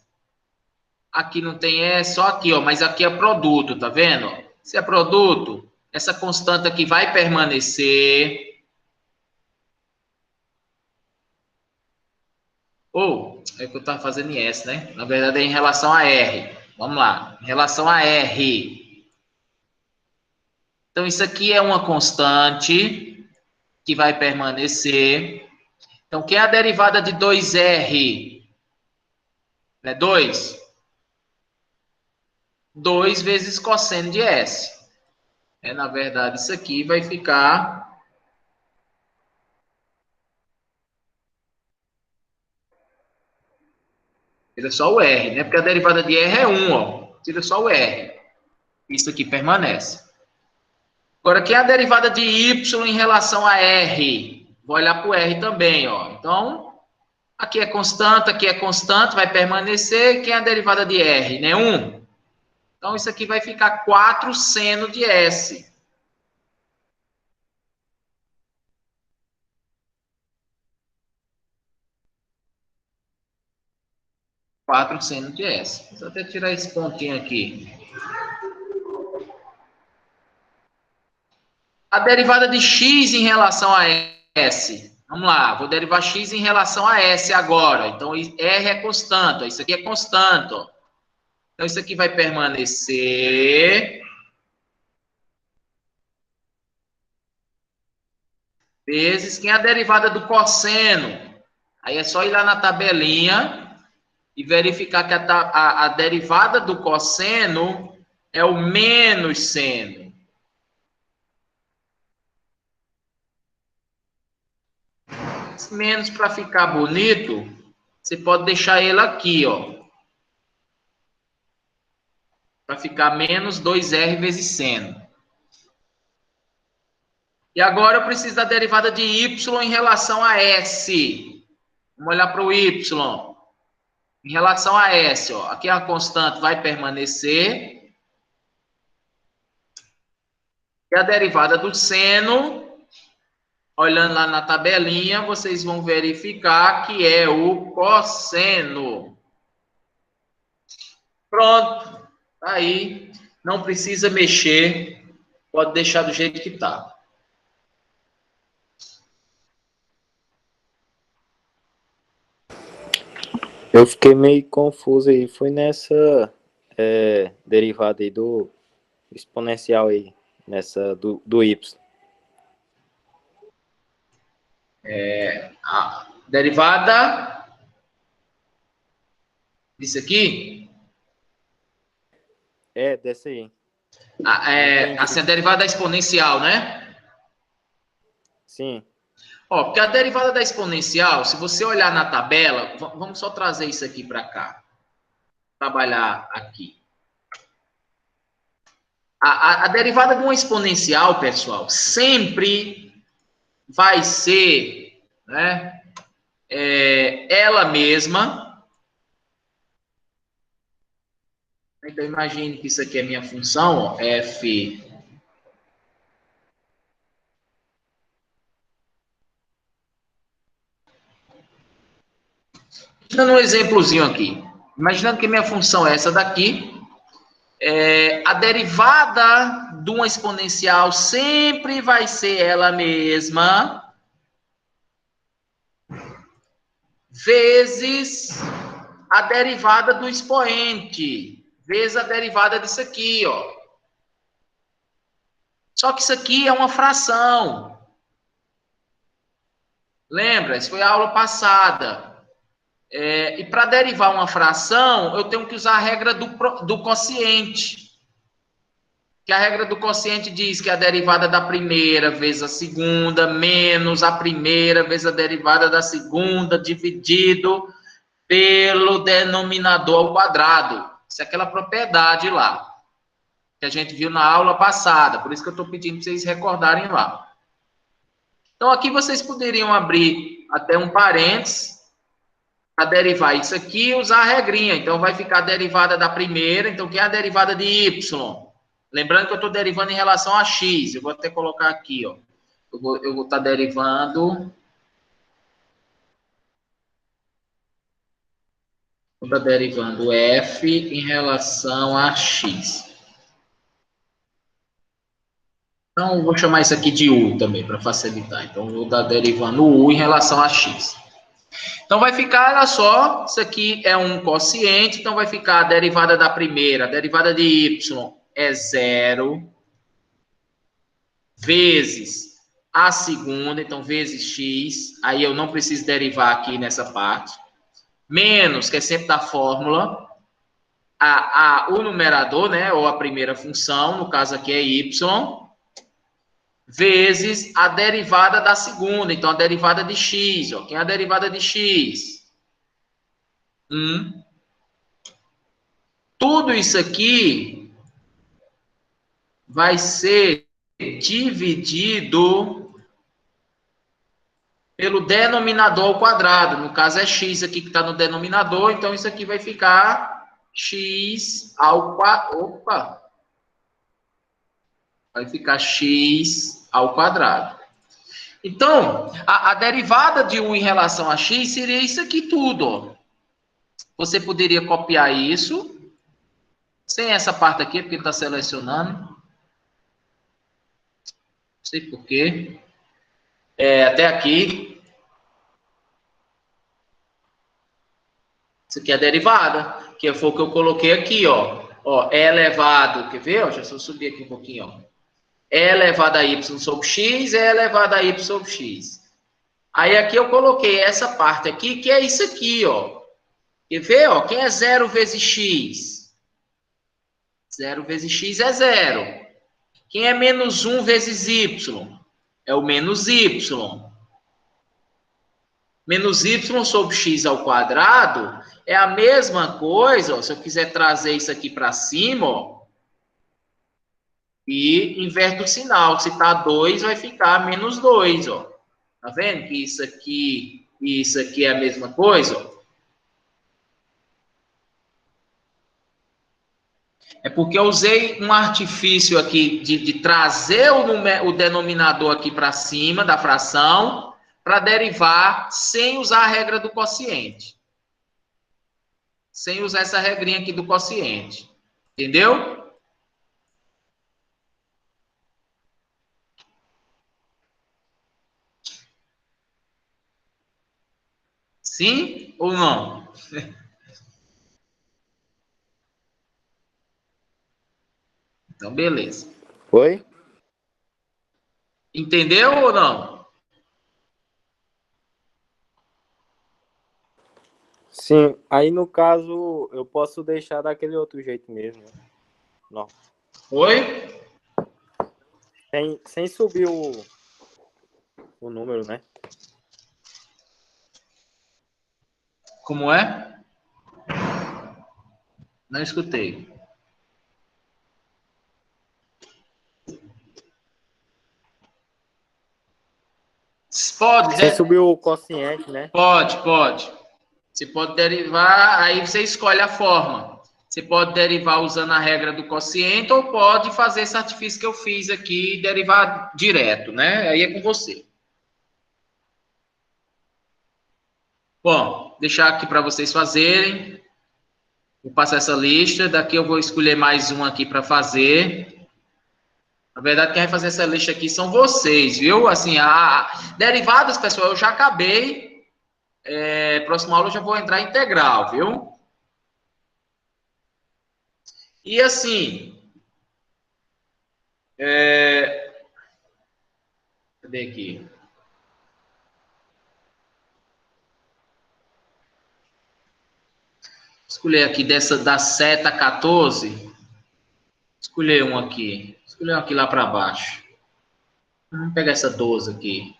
Aqui não tem s, só aqui, ó, mas aqui é produto, tá vendo? Se é produto, essa constante aqui vai permanecer. Ou, é que eu estava fazendo em s, né? Na verdade é em relação a r. Vamos lá, em relação a r. Então, isso aqui é uma constante que vai permanecer. Então, quem é a derivada de 2r? É 2? 2 vezes cosseno de s. Na verdade, isso aqui vai ficar... Tira só o r, né? Porque a derivada de r é 1, ó. Tira só o r. Isso aqui permanece. Agora, quem é a derivada de y em relação a r? Vou olhar para o r também, ó. Então, aqui é constante, vai permanecer. Quem é a derivada de r? Né? 1. Então, isso aqui vai ficar 4 seno de s. Quatro seno de s. Vou até tirar esse pontinho aqui. A derivada de x em relação a s. Vamos lá, vou derivar x em relação a s agora. Então, r é constante, ó. Isso aqui é constante. Ó. Então, isso aqui vai permanecer. Vezes quem é a derivada do cosseno. Aí é só ir lá na tabelinha e verificar que a derivada do cosseno é o menos seno. Menos para ficar bonito, você pode deixar ele aqui, ó. Para ficar menos 2r vezes seno. E agora eu preciso da derivada de y em relação a s. Vamos olhar para o y. Em relação a s, ó. Aqui a constante vai permanecer. E a derivada do seno, olhando lá na tabelinha, vocês vão verificar que é o cosseno. Pronto. Tá aí. Não precisa mexer. Pode deixar do jeito que está. Eu fiquei meio confuso aí. Foi nessa derivada aí do exponencial aí. Nessa do y. A derivada disso aqui? Dessa aí. Assim, a derivada da exponencial, né? Sim. Ó, porque a derivada da exponencial, se você olhar na tabela, vamos só trazer isso aqui para cá. Trabalhar aqui. A derivada de uma exponencial, pessoal, sempre vai ser, né, ela mesma. Então, imagine que isso aqui é minha função, ó, f. Dando um exemplozinho aqui. Imaginando que minha função é essa daqui. A derivada de uma exponencial sempre vai ser ela mesma vezes a derivada do expoente, vezes a derivada disso aqui, ó. Só que isso aqui é uma fração. Lembra? Isso foi a aula passada. E para derivar uma fração, eu tenho que usar a regra do quociente. Que a regra do quociente diz que a derivada da primeira vezes a segunda, menos a primeira vezes a derivada da segunda, dividido pelo denominador ao quadrado. Isso é aquela propriedade lá, que a gente viu na aula passada. Por isso que eu estou pedindo para vocês recordarem lá. Então, aqui vocês poderiam abrir até um parênteses para derivar isso aqui e usar a regrinha. Então, vai ficar a derivada da primeira. Então, quem é a derivada de y? Lembrando que eu estou derivando em relação a x. Eu vou até colocar aqui, ó. Eu vou estar derivando... Vou estar derivando f em relação a x. Então, eu vou chamar isso aqui de u também, para facilitar. Então, eu vou estar derivando u em relação a x. Então, vai ficar, olha só, isso aqui é um quociente, então vai ficar a derivada da primeira, a derivada de y é 0, vezes a segunda, então, vezes x, aí eu não preciso derivar aqui nessa parte, menos, que é sempre da fórmula, o numerador, né, ou a primeira função, no caso aqui é y, vezes a derivada da segunda, então a derivada de x, ó. Quem é a derivada de x? 1. Tudo isso aqui vai ser dividido pelo denominador ao quadrado. No caso é x aqui que está no denominador, então isso aqui vai ficar x ao quadrado. Opa! Vai ficar x ao quadrado. Então, a derivada de u em relação a x seria isso aqui tudo, ó. Você poderia copiar isso, sem essa parte aqui, porque está selecionando. Não sei porquê. Até aqui. Isso aqui é a derivada, que foi o que eu coloquei aqui, ó. Ó, é elevado, quer ver? Ó, deixa eu subir aqui um pouquinho, ó. É elevado a y sobre x, é elevado a y sobre x. Aí aqui eu coloquei essa parte aqui, que é isso aqui, ó. Quer ver, ó? Quem é 0 vezes x? 0 vezes x é 0. Quem é menos 1 vezes y? É o menos y. Menos y sobre x ao quadrado é a mesma coisa, ó, se eu quiser trazer isso aqui para cima, ó, e inverte o sinal. Se está 2, vai ficar menos 2, ó. Tá vendo que isso aqui e isso aqui é a mesma coisa, ó? É porque eu usei um artifício aqui de trazer o denominador aqui para cima da fração para derivar sem usar a regra do quociente. Sem usar essa regrinha aqui do quociente. Entendeu? Sim ou não? Então, beleza. Foi? Entendeu ou não? Sim, aí no caso eu posso deixar daquele outro jeito mesmo. Não. Oi? Sem subir o número, né? Como é? Não escutei. Pode, Sem subir o quociente, né? Pode. Você pode derivar, aí você escolhe a forma. Você pode derivar usando a regra do quociente ou pode fazer esse artifício que eu fiz aqui e derivar direto, né? Aí é com você. Bom, deixar aqui para vocês fazerem. Vou passar essa lista. Daqui eu vou escolher mais um aqui para fazer. Na verdade, quem vai fazer essa lista aqui são vocês, viu? Assim, derivadas, pessoal, eu já acabei. Próxima aula eu já vou entrar integral, viu? E assim, cadê aqui? Escolher aqui da seta 14. Escolher um aqui. Escolher um aqui lá para baixo. Vamos pegar essa 12 aqui.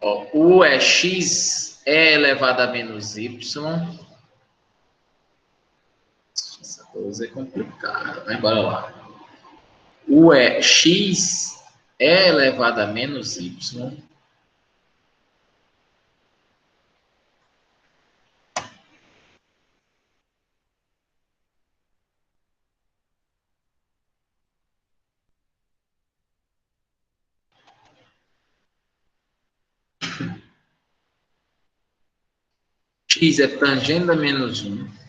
Ó, U é x é elevado a menos y. Essa coisa é complicada, mas bora lá. X é elevado a menos y. X é tangente a menos 1.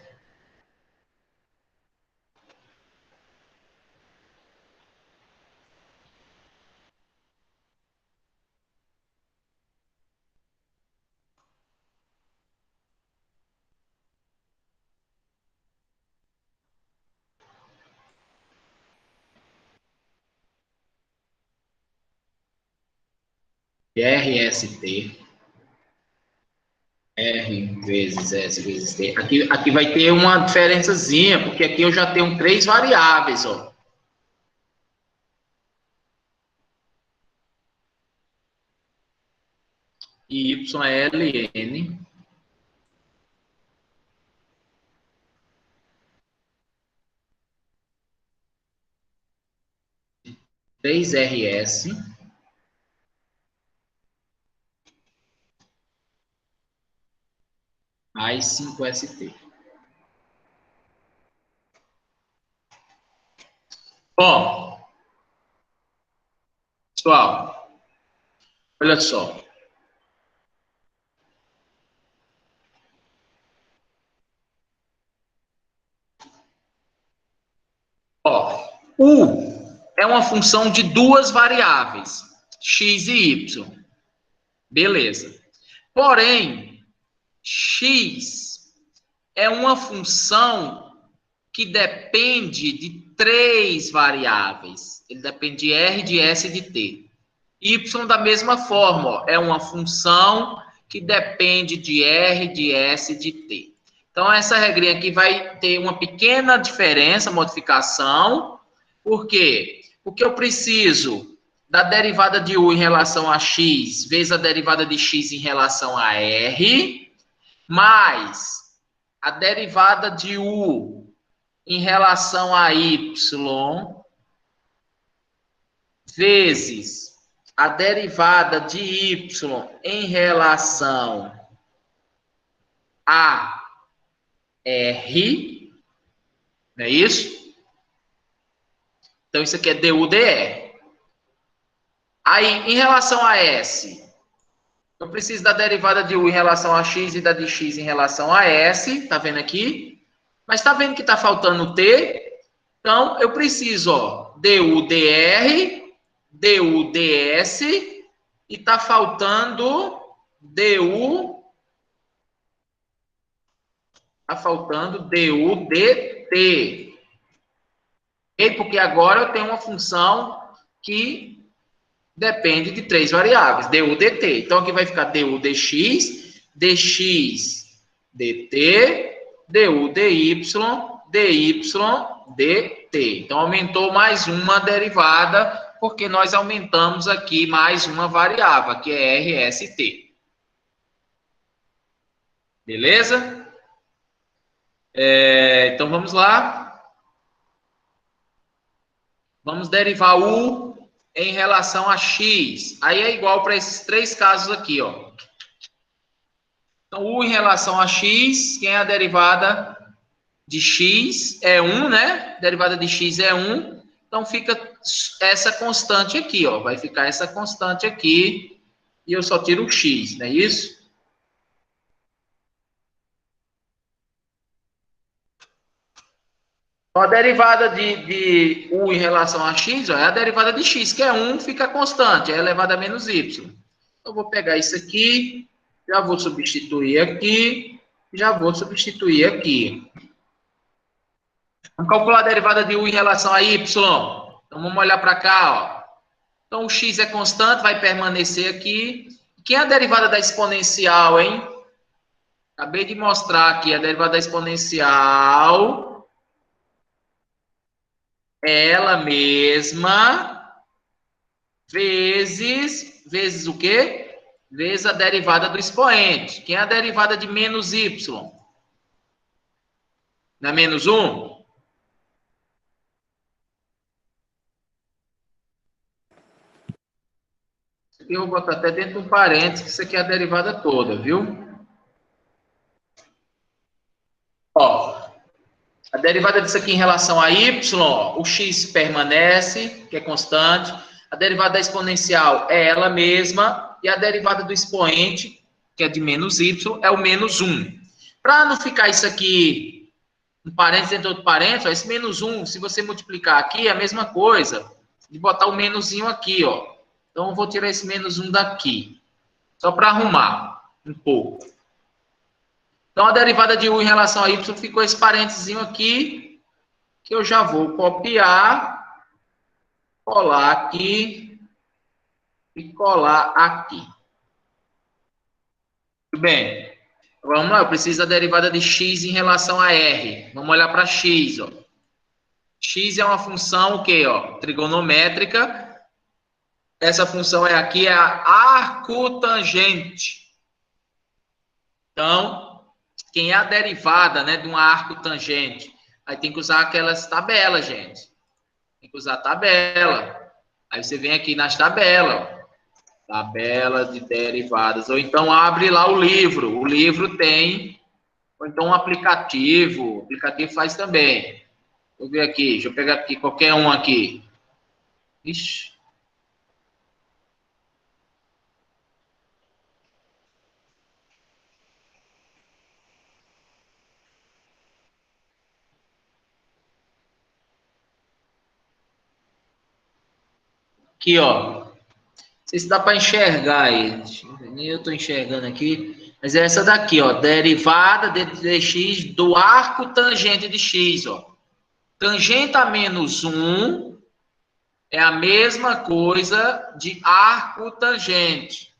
RST. R vezes S vezes T. Aqui vai ter uma diferençazinha, porque aqui eu já tenho 3 variáveis, ó. YLN. Três RS. Mais 5ST. Ó, pessoal, olha só. Ó, U é uma função de 2 variáveis, x e y. Beleza. Porém, x é uma função que depende de 3 variáveis. Ele depende de R, de S e de T. Y da mesma forma, ó, é uma função que depende de R, de S e de T. Então, essa regrinha aqui vai ter uma pequena diferença, modificação. Por quê? Porque eu preciso da derivada de U em relação a X, vezes a derivada de X em relação a R, mais a derivada de U em relação a Y, vezes a derivada de Y em relação a R, não é isso? Então, isso aqui é du dr. Aí, em relação a S, eu preciso da derivada de U em relação a X e da de X em relação a S, tá vendo aqui? Mas tá vendo que tá faltando T? Então, eu preciso, ó, du dr, du ds, e tá faltando du dt. Porque agora eu tenho uma função que depende de 3 variáveis, du dt. Então, aqui vai ficar du dx, dx dt, du dy, dy dt. Então, aumentou mais uma derivada, porque nós aumentamos aqui mais uma variável, que é RST. Beleza? Então, vamos lá. Vamos derivar U em relação a X. Aí é igual para esses 3 casos aqui, ó. Então, U em relação a X, quem é a derivada de X? É 1, né? Derivada de X é 1. Então, fica essa constante aqui, ó. Vai ficar essa constante aqui. E eu só tiro o X, não é isso? Então, a derivada de U em relação a X, ó, é a derivada de X, que é 1, fica constante, é elevado a menos Y. Eu vou pegar isso aqui, já vou substituir aqui, já vou substituir aqui. Vamos calcular a derivada de U em relação a Y. Então, vamos olhar para cá, ó. Então, o X é constante, vai permanecer aqui. Quem é a derivada da exponencial, hein? Acabei de mostrar aqui a derivada da exponencial. Ela mesma, vezes o quê? vezes a derivada do expoente. Quem é a derivada de menos y? Não é menos 1? Isso aqui eu vou botar até dentro de um parênteses, que isso aqui é a derivada toda, viu? Ó, a derivada disso aqui em relação a y, ó, o x permanece, que é constante. A derivada da exponencial é ela mesma. E a derivada do expoente, que é de menos y, é o menos 1. Para não ficar isso aqui, um parênteses dentro de outro parênteses, ó, esse menos 1, se você multiplicar aqui, é a mesma coisa de botar o menusinho aqui, ó. Então, eu vou tirar esse menos 1 daqui. Só para arrumar um pouco. Então, a derivada de u em relação a y ficou esse parênteses aqui, que eu já vou copiar, colar aqui e colar aqui. Tudo bem. Vamos lá, eu preciso da derivada de x em relação a r. Vamos olhar para x, ó. X é uma função o quê, ó? Trigonométrica. Essa função é aqui, é a arcotangente. Então, quem é a derivada, né, de uma arcotangente? Aí tem que usar aquelas tabelas, gente. Tem que usar tabela. Aí você vem aqui nas tabelas, ó. Tabela de derivadas. Ou então abre lá o livro. O livro tem. Ou então um aplicativo. O aplicativo faz também. Vou ver aqui. Deixa eu pegar aqui qualquer um aqui. Ixi. Aqui, ó. Não sei se dá para enxergar aí. Nem eu estou enxergando aqui. Mas é essa daqui, ó. Derivada de dx do arco tangente de x, ó. Tangente a menos 1 é a mesma coisa de arco tangente.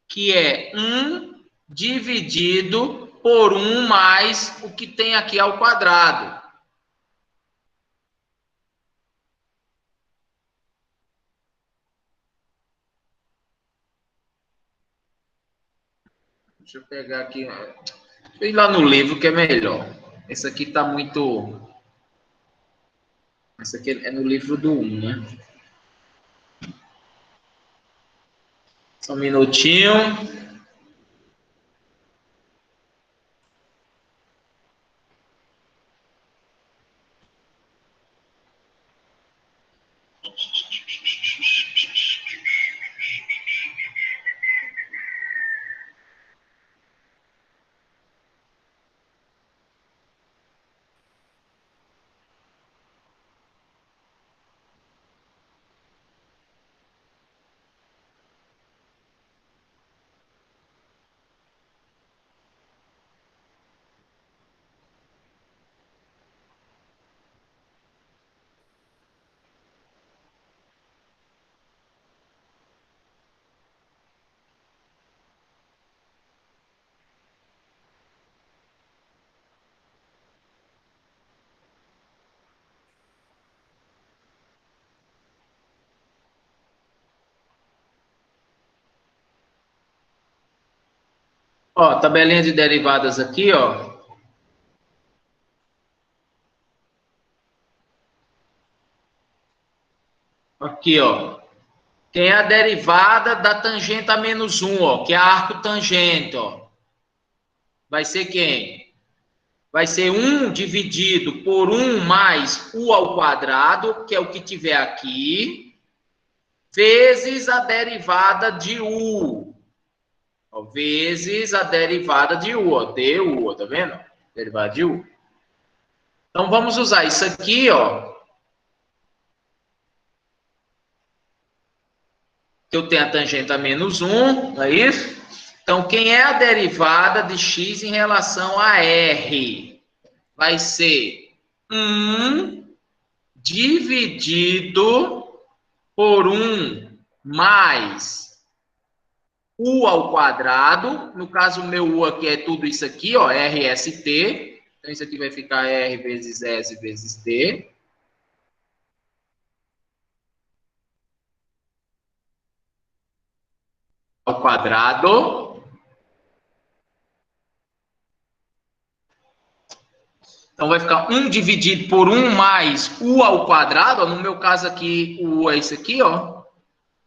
Que é 1 dividido por 1 mais o que tem aqui ao quadrado. Deixa eu pegar aqui. Deixa eu ir lá no livro que é melhor. Esse aqui está muito... Esse aqui é no livro do 1, né? Só um minutinho. Ó, tabelinha de derivadas aqui, ó. Aqui, ó. Tem a derivada da tangente a menos 1, ó, que é a arco tangente, ó. Vai ser quem? Vai ser 1 dividido por 1 mais u ao quadrado, que é o que tiver aqui, vezes a derivada de u. Ó, vezes a derivada de u, ó, du, ó, tá vendo? Derivada de u. Então, vamos usar isso aqui, ó. Que eu tenho a tangente a menos 1, não é isso? Então, quem é a derivada de x em relação a r? Vai ser 1 dividido por 1 mais u ao quadrado. No caso, o meu u aqui é tudo isso aqui, ó, RST. Então, isso aqui vai ficar R vezes S vezes T. ao quadrado. Então, vai ficar 1 dividido por 1 mais U ao quadrado. Ó, no meu caso aqui, o U é isso aqui, ó.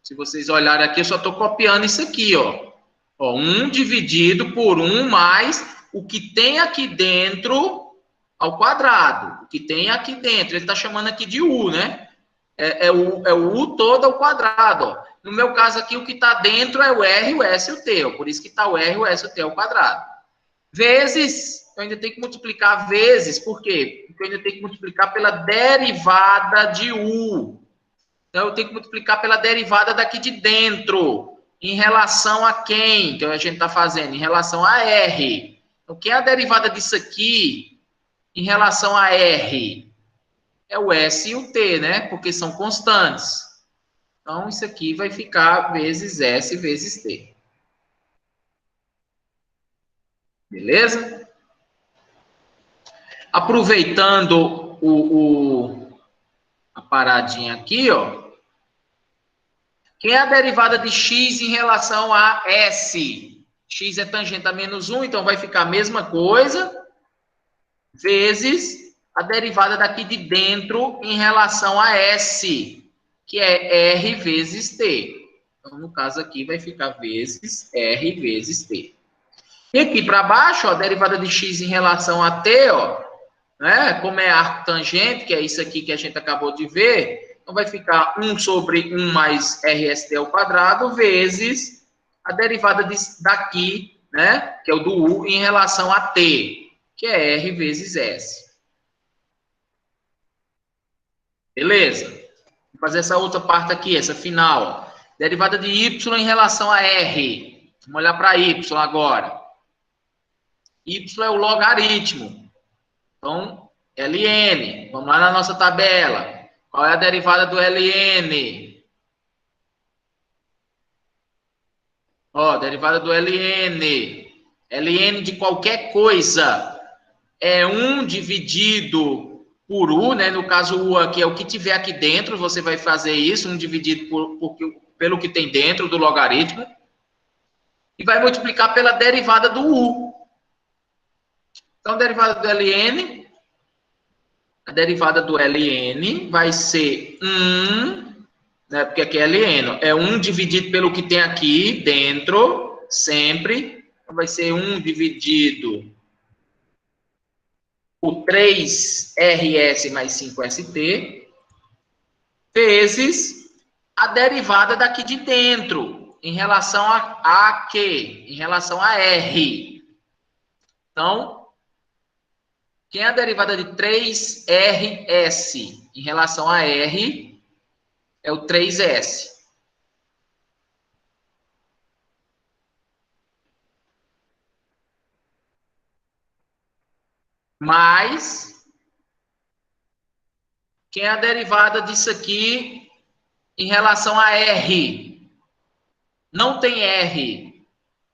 Se vocês olharem aqui, eu só estou copiando isso aqui, ó. Ó, 1 dividido por 1 mais o que tem aqui dentro ao quadrado. O que tem aqui dentro. Ele está chamando aqui de U, né? É o U todo ao quadrado, ó. No meu caso aqui, o que está dentro é o R, o S e o T. Ó. Por isso que está o R, o S e o T ao quadrado. Vezes... Eu ainda tenho que multiplicar vezes, por quê? Porque eu ainda tenho que multiplicar pela derivada de U. Então, eu tenho que multiplicar pela derivada daqui de dentro. Em relação a quem que a gente está fazendo? Em relação a R. Então, quem é a derivada disso aqui em relação a R? É o S e o T, né? Porque são constantes. Então, isso aqui vai ficar vezes S vezes T. Beleza? Aproveitando a paradinha aqui, ó. Quem é a derivada de x em relação a S? X é tangente a menos 1, então vai ficar a mesma coisa, vezes a derivada daqui de dentro em relação a S, que é R vezes T. Então, no caso aqui, vai ficar vezes R vezes T. E aqui para baixo, ó, a derivada de x em relação a T, ó, né? Como é arco tangente, que é isso aqui que a gente acabou de ver, então vai ficar 1 sobre 1 mais RST ao quadrado, vezes a derivada daqui, né? Que é o do U, em relação a T, que é R vezes S. Beleza? Vou fazer essa outra parte aqui, essa final. Ó. Derivada de Y em relação a R. Vamos olhar para Y agora. Y é o logaritmo. Então, ln. Vamos lá na nossa tabela. Qual é a derivada do ln? Ó, derivada do ln. ln de qualquer coisa é 1 dividido por U, né? No caso, U aqui é o que tiver aqui dentro. Você vai fazer isso, 1 dividido pelo que tem dentro do logaritmo. E vai multiplicar pela derivada do U. Então, a derivada do ln... A derivada do ln vai ser 1, né, porque aqui é ln, é 1 dividido pelo que tem aqui dentro, sempre. Então, vai ser 1 dividido por 3RS mais 5ST, vezes a derivada daqui de dentro, em relação a quê? Em relação a R. Então, quem é a derivada de 3RS em relação a R é o 3S. Mais, quem é a derivada disso aqui em relação a R? Não tem R,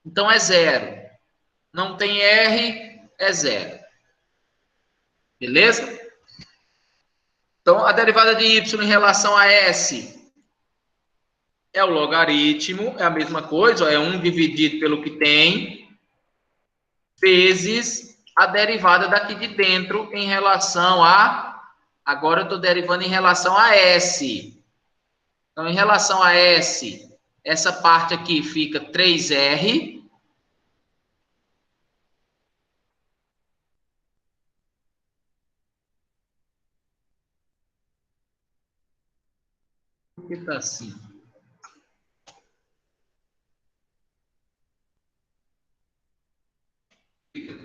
então é 0. Não tem R, é 0. Beleza? Então, a derivada de Y em relação a S é o logaritmo, é a mesma coisa, ó, é 1 dividido pelo que tem, vezes a derivada daqui de dentro em relação a... Agora eu estou derivando em relação a S. Então, em relação a S, essa parte aqui fica 3R. Por que está assim?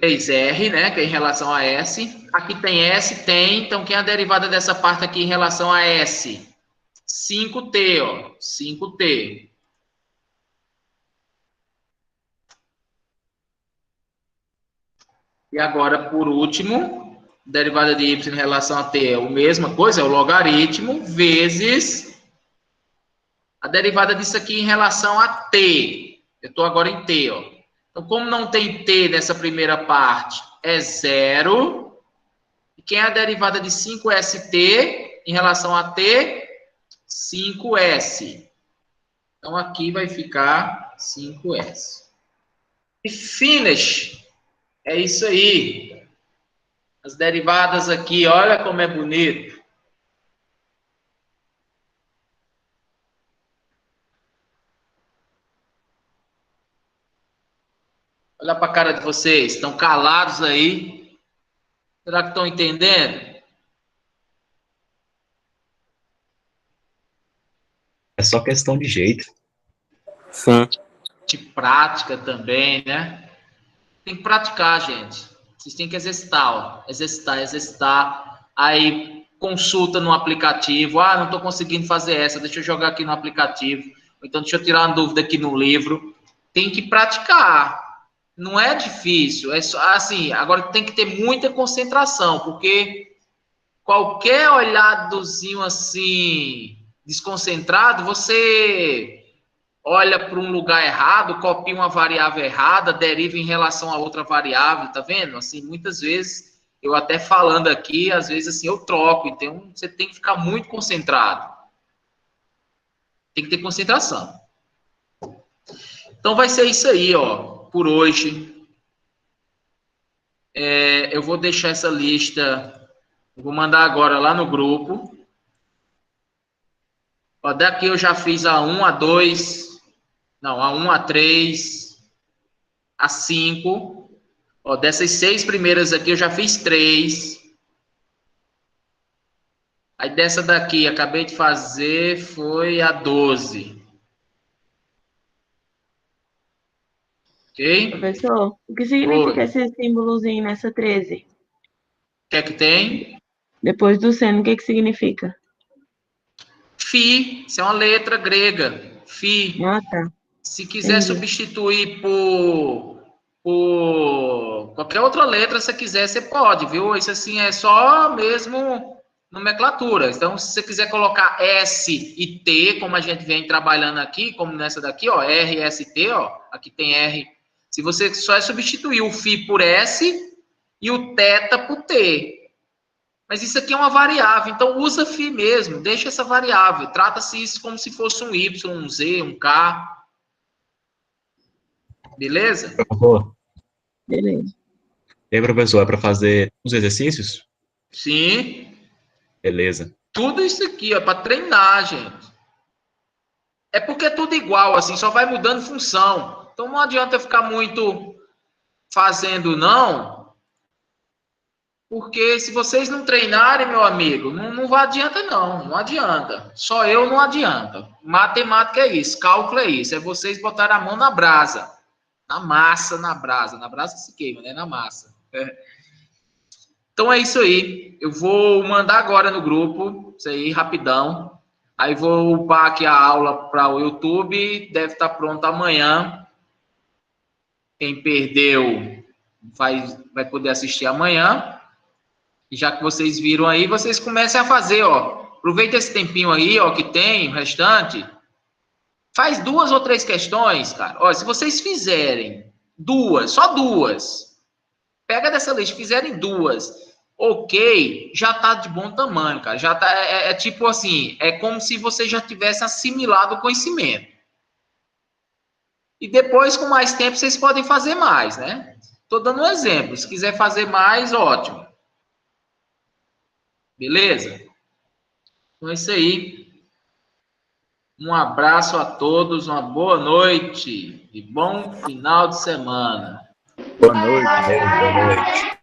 R, né, que é em relação a S. Aqui tem S, tem. Então, quem é a derivada dessa parte aqui em relação a S? 5T, ó. 5T. E agora, por último, derivada de Y em relação a T é a mesma coisa, é o logaritmo, vezes a derivada disso aqui em relação a T. Eu estou agora em T, ó. Então, como não tem T nessa primeira parte, é 0. E quem é a derivada de 5ST em relação a T? 5S. Então, aqui vai ficar 5S. E finish. É isso aí. As derivadas aqui, olha como é bonito. Olha para a cara de vocês, estão calados aí. Será que estão entendendo? É só questão de jeito. Sim. De prática também, né? Tem que praticar, gente. Vocês têm que exercitar, ó. Exercitar. Aí consulta no aplicativo. Ah, não estou conseguindo fazer essa, deixa eu jogar aqui no aplicativo. Ou então deixa eu tirar uma dúvida aqui no livro. Tem que praticar. Não é difícil, é só, assim, agora tem que ter muita concentração, porque qualquer olhadozinho assim, desconcentrado, você olha para um lugar errado, copia uma variável errada, deriva em relação a outra variável, tá vendo? Assim, muitas vezes, eu até falando aqui, às vezes assim, eu troco, então você tem que ficar muito concentrado. Tem que ter concentração. Então vai ser isso aí, ó. Por hoje, eu vou deixar essa lista, vou mandar agora lá no grupo. Ó, daqui eu já fiz a 1, a 2, não, a 1, a 3, a 5. Ó, dessas 6 primeiras aqui eu já fiz 3. Aí dessa daqui, acabei de fazer, foi a 12. Ok? Professor, o que significa esse símbolozinho nessa 13? O que é que tem? Depois do seno, o que significa? Φ, isso é uma letra grega. Φ. Ah, tá. Se quiser Entendi. substituir por qualquer outra letra, se quiser, você pode, viu? Isso assim é só mesmo nomenclatura. Então, se você quiser colocar S e T, como a gente vem trabalhando aqui, como nessa daqui, ó, R, S, T, ó, aqui tem R. Se você só é substituir o φ por S e o θ por T. Mas isso aqui é uma variável, então usa φ mesmo, deixa essa variável. Trata-se isso como se fosse um Y, um Z, um K. Beleza? Professor, Beleza. e aí, professor, é para fazer os exercícios? Sim. Beleza. Tudo isso aqui é para treinar, gente. É porque é tudo igual, assim, só vai mudando função. Então não adianta ficar muito fazendo, não. Porque se vocês não treinarem, meu amigo, não vai adianta, não. Não adianta. Só eu não adianta. Matemática é isso, cálculo é isso. É vocês botarem a mão na brasa. Na massa, na brasa. Na brasa se queima, né? Na massa. Então é isso aí. Eu vou mandar agora no grupo, isso aí, rapidão. Aí vou upar aqui a aula para o YouTube. Deve estar pronto amanhã. Quem perdeu vai poder assistir amanhã. E já que vocês viram aí, vocês comecem a fazer, ó. Aproveita esse tempinho aí, ó, que tem, o restante. Faz 2 ou 3 questões, cara. Ó, se vocês fizerem 2, só 2, pega dessa lista, fizerem 2, ok, já tá de bom tamanho, cara. Já tá, tipo assim, é como se você já tivesse assimilado o conhecimento. E depois, com mais tempo, vocês podem fazer mais, né? Tô dando um exemplo. Se quiser fazer mais, ótimo. Beleza? Então é isso aí. Um abraço a todos, uma boa noite e bom final de semana. Boa noite. Boa noite.